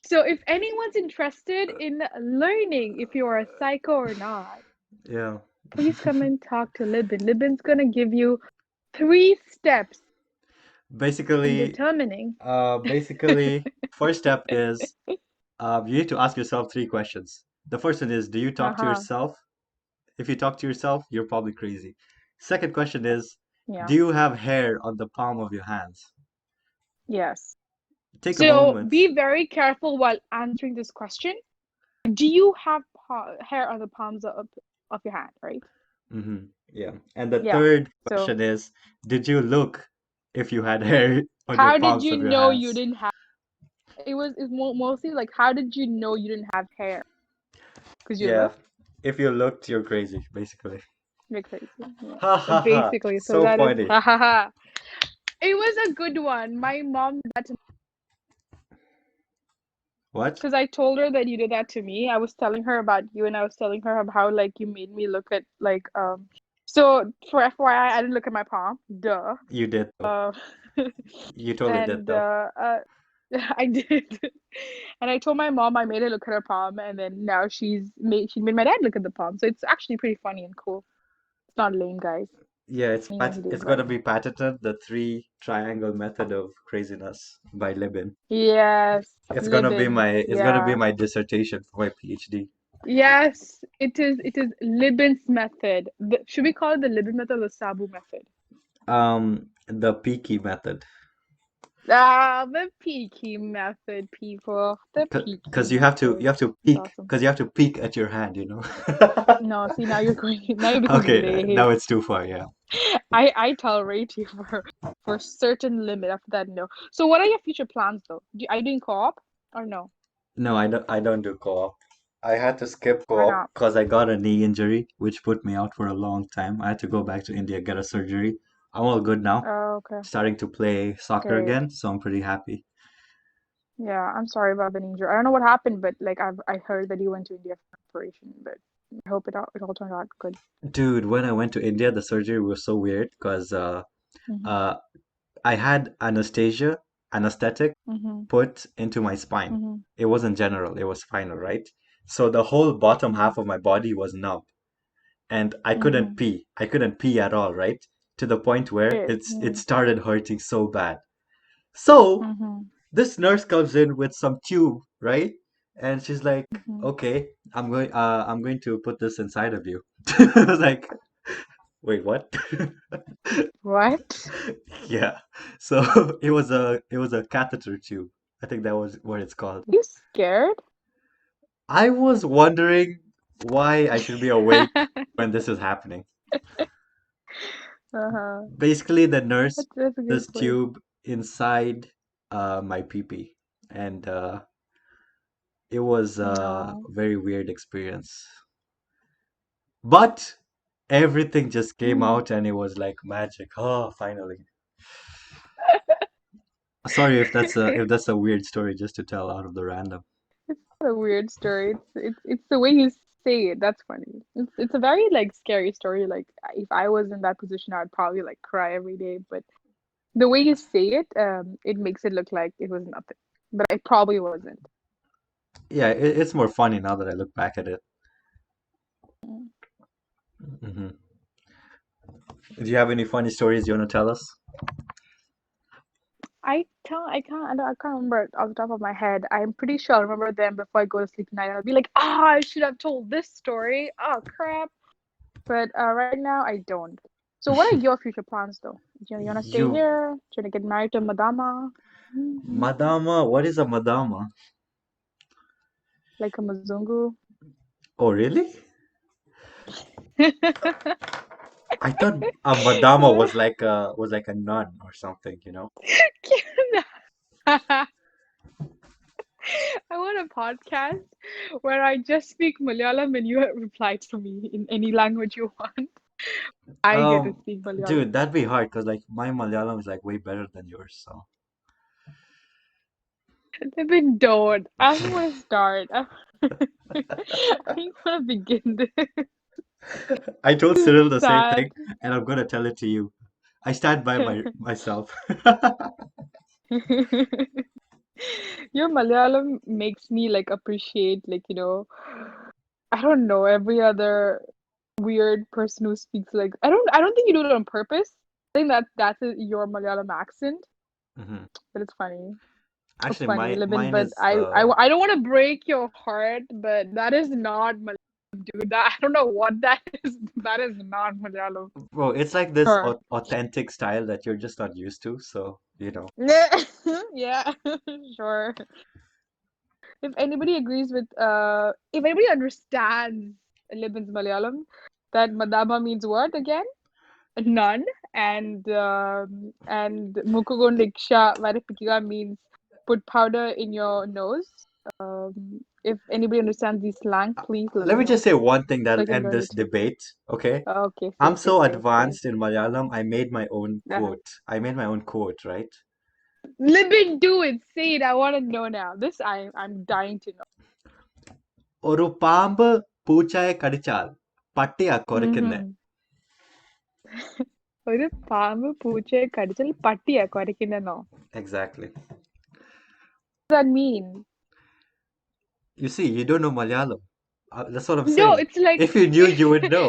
So if anyone's interested in learning if you are a psycho or not, Yeah. please come and talk to Libin. Libin's gonna give you 3 steps in Basically, determining. first step is you need to ask yourself three questions. The first one is, do you talk to Uh-huh. yourself? If you talk to yourself, you're probably crazy. Second question is, Yeah. do you have hair on the palm of your hands? Yes. Take a So moment. be very careful while answering this question. Do you have hair on the palms of your hand, right? Yeah. And the Yeah. third So question is, did you look if you had hair on your how did palms you of your know you hands? didn't have? It's mostly like how did you know you didn't have hair? Because you Yeah. looked. If you looked, you're crazy, basically. You're crazy. Yeah. Ha So ha ha. basically, so So that is funny. ha ha ha. It was a good one. My mom did that to me What? because I told her that you did that to me. I was telling her about you, and I was telling her about how like you made me look at like. So for FYI, I didn't look at my palm. Duh. You did though. Uh, You totally did and though. I did. And I told my mom I made her look at her palm, and then now she made my dad look at the palm. So it's actually pretty funny and cool. It's not lame, guys. Yeah, Anyone who it's didn't gonna like. be patented, the three triangle method of craziness by Libin. Yes, Libin. It's gonna be Yeah. my dissertation for my PhD. Yes, it is Libin's method. Should we call it the Libin method or the Sabu method? The peaky method. Ah, the peaky method, people. The peaky Because method. you have to It's peek awesome. because you have to peek at your hand. No, see now you're going now you're becoming Okay, now lame. it's too far, yeah. I tolerate you for a certain limit. After that, no. So what are your future plans though? Are you doing co-op or no? No, I don't do co-op. I had to skip Why co-op not? because I got a knee injury, which put me out for a long time. I had to go back to India, get a surgery. I'm all good now. Oh, okay. Starting to play soccer Great. again, so I'm pretty happy. Yeah, I'm sorry about the injury. I don't know what happened, but like I heard that you went to India for an operation, but I hope it all turned out good. Dude, when I went to India, the surgery was so weird because Mhm. uh, I had anesthetic Mhm. put into my spine. Mhm. It wasn't general, it was spinal, right? So the whole bottom Mhm. half of my body was numb, and I couldn't Mhm. pee. I couldn't pee at all, right? To the point where Shit. it Mm. started hurting so bad. So Mhm. this nurse comes in with some tube, right? And she's like, Mhm. "Okay, I'm going to put this inside of you." I was like, "Wait, what?" What? Yeah. So it was a catheter tube. I think that was what it's called. You scared? I was wondering why I should be awake when this is happening. Uh-huh. Basically, the nurse That's a put good this place. tube inside my pee-pee, and it was a No. very weird experience. But everything just came Mm. out and it was like magic. Oh, finally. Sorry if that's a weird story just to tell out of the random. It's not a weird story. It's the way you say it. That's funny. It's a very like scary story. Like if I was in that position, I'd probably like cry every day. But the way you say it, it makes it look like it was nothing. But it probably wasn't. Yeah, it's more funny now that I look back at it. Mm. Hmm. Do you have any funny stories you want to tell us? I can't remember it off the top of my head. I'm pretty sure I'll remember them before I go to sleep tonight. I'll be like, I should have told this story. Oh crap. But right now I don't. So what are your future plans though? You wanna stay You, here? Trying to get married to Madama? Mhm. Madama, what is a Madama? Like a Mzungu? Oh, really? I thought a Madama was like a nun or something, you know? I want a podcast where I just speak Malayalam and you reply to me in any language you want. I get to Um, speak Dude, Malayalam. that'd be hard because like my Malayalam is like way better than yours, so. But don't. I don't want to start. I don't want to begin this. I told Cyril the same Sad. thing, and I'm gonna tell it to you. I stand by myself. Your Malayalam makes me like appreciate I don't know, every other weird person who speaks like I don't think you do it on purpose. I think your Malayalam accent, Mhm. but it's funny. It's Actually, funny, Libin, mine but is I don't want to break your heart, but that is not Malayalam, dude. That I don't know what that is. That is not Malayalam. well, it's like this Sure. authentic style that you're just not used to, so you know. Yeah, sure. If anybody understands Libin's Malayalam, that Madama means what again? None. And Mukugon Liksha Varipikika means put powder in your nose. If anybody understands the slang, please let Let me me know just say one thing so that'll I can end learn this it too. debate, okay? Okay, I'm so say. advanced in Malayalam, I made my own Uh-huh. quote. I made my own quote, right? Libin, do it. Say it. I want to know now. This I'm dying to know. ഒരു പാമ്പ് പൂച്ചയെ കടിച്ചാൽ പട്ടിയാ കുരയ്ക്കുന്നെ. Mm-hmm. ഒരു പാമ്പ് പൂച്ചയെ കടിച്ചാൽ പട്ടിയാ കുരയ്ക്കുന്നോ? Exactly. What does that mean? You see, you don't know Malayalam. That's what I'm No, saying. it's like If you knew, you would know.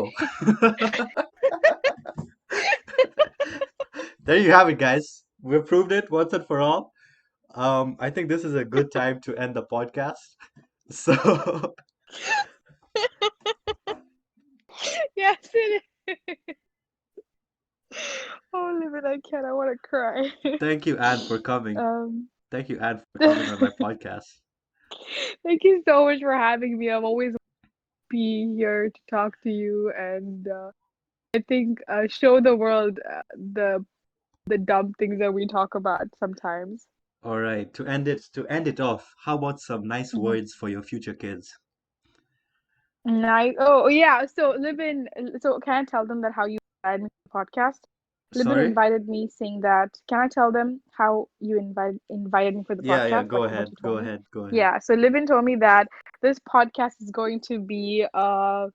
There you have it, guys. We've proved it once and for all. I think this is a good time to end the podcast. So, yes, it is. Oh, Livin, I can't. I want to cry. thank you, Anne, for coming. Um, Thank you, Anne, for coming on my podcast. thank you so much for having me. I'm always be here to talk to you and I think show the world the dumb things that we talk about sometimes. All right, to end it off, how about some nice Mhm. words for your future kids? Nice. Oh, yeah. So Libin, so can I tell them that how you invited me to the podcast? Libin Sorry? invited me saying that. Can I tell them how you invited me for the Yeah, yeah, podcast? go Like what ahead. you Go told me? ahead. Go ahead. Yeah. So Libin told me that this podcast is going to be I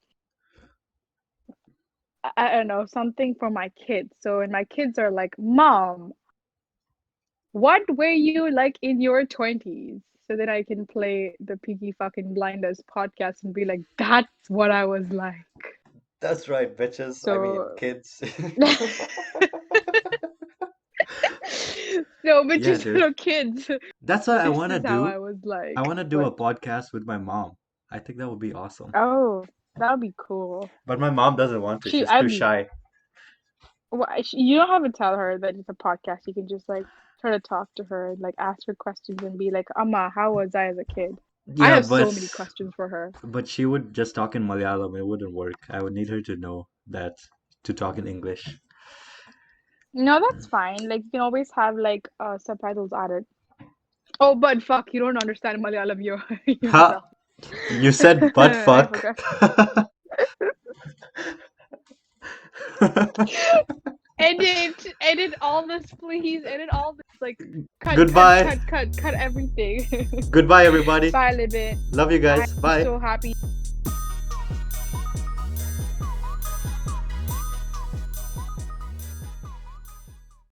don't know, something for my kids. So and my kids are like, Mom, what were you like in your 20s? So that I can play the Peaky fucking Blinders podcast and be like, that's what I was like. That's right, bitches. I mean, So kids. no, but Yeah, just dude. little kids. That's what I This want to is how do. I was I like. want to do What? a podcast with my mom. I think that would be awesome. Oh, that would be cool. But my mom doesn't want to. She, She's too I'm. shy. Well, you don't have to tell her that it's a podcast. You can just like try to talk to her and like ask her questions and be like, Amma, how was I as a kid? I Yeah, have so many questions for her. but she would just talk in Malayalam. It wouldn't work. I would need her to know that to talk in English. No, that's fine. Like you can always have like subtitles added. Oh, but fuck, you don't understand Malayalam Ha! yourself. You said butt I fuck. forgot. Edit all this, please. Edit all this. Like, Goodbye. cut everything. Goodbye, everybody. Bye, Libin. Love you I'm guys. Bye. so happy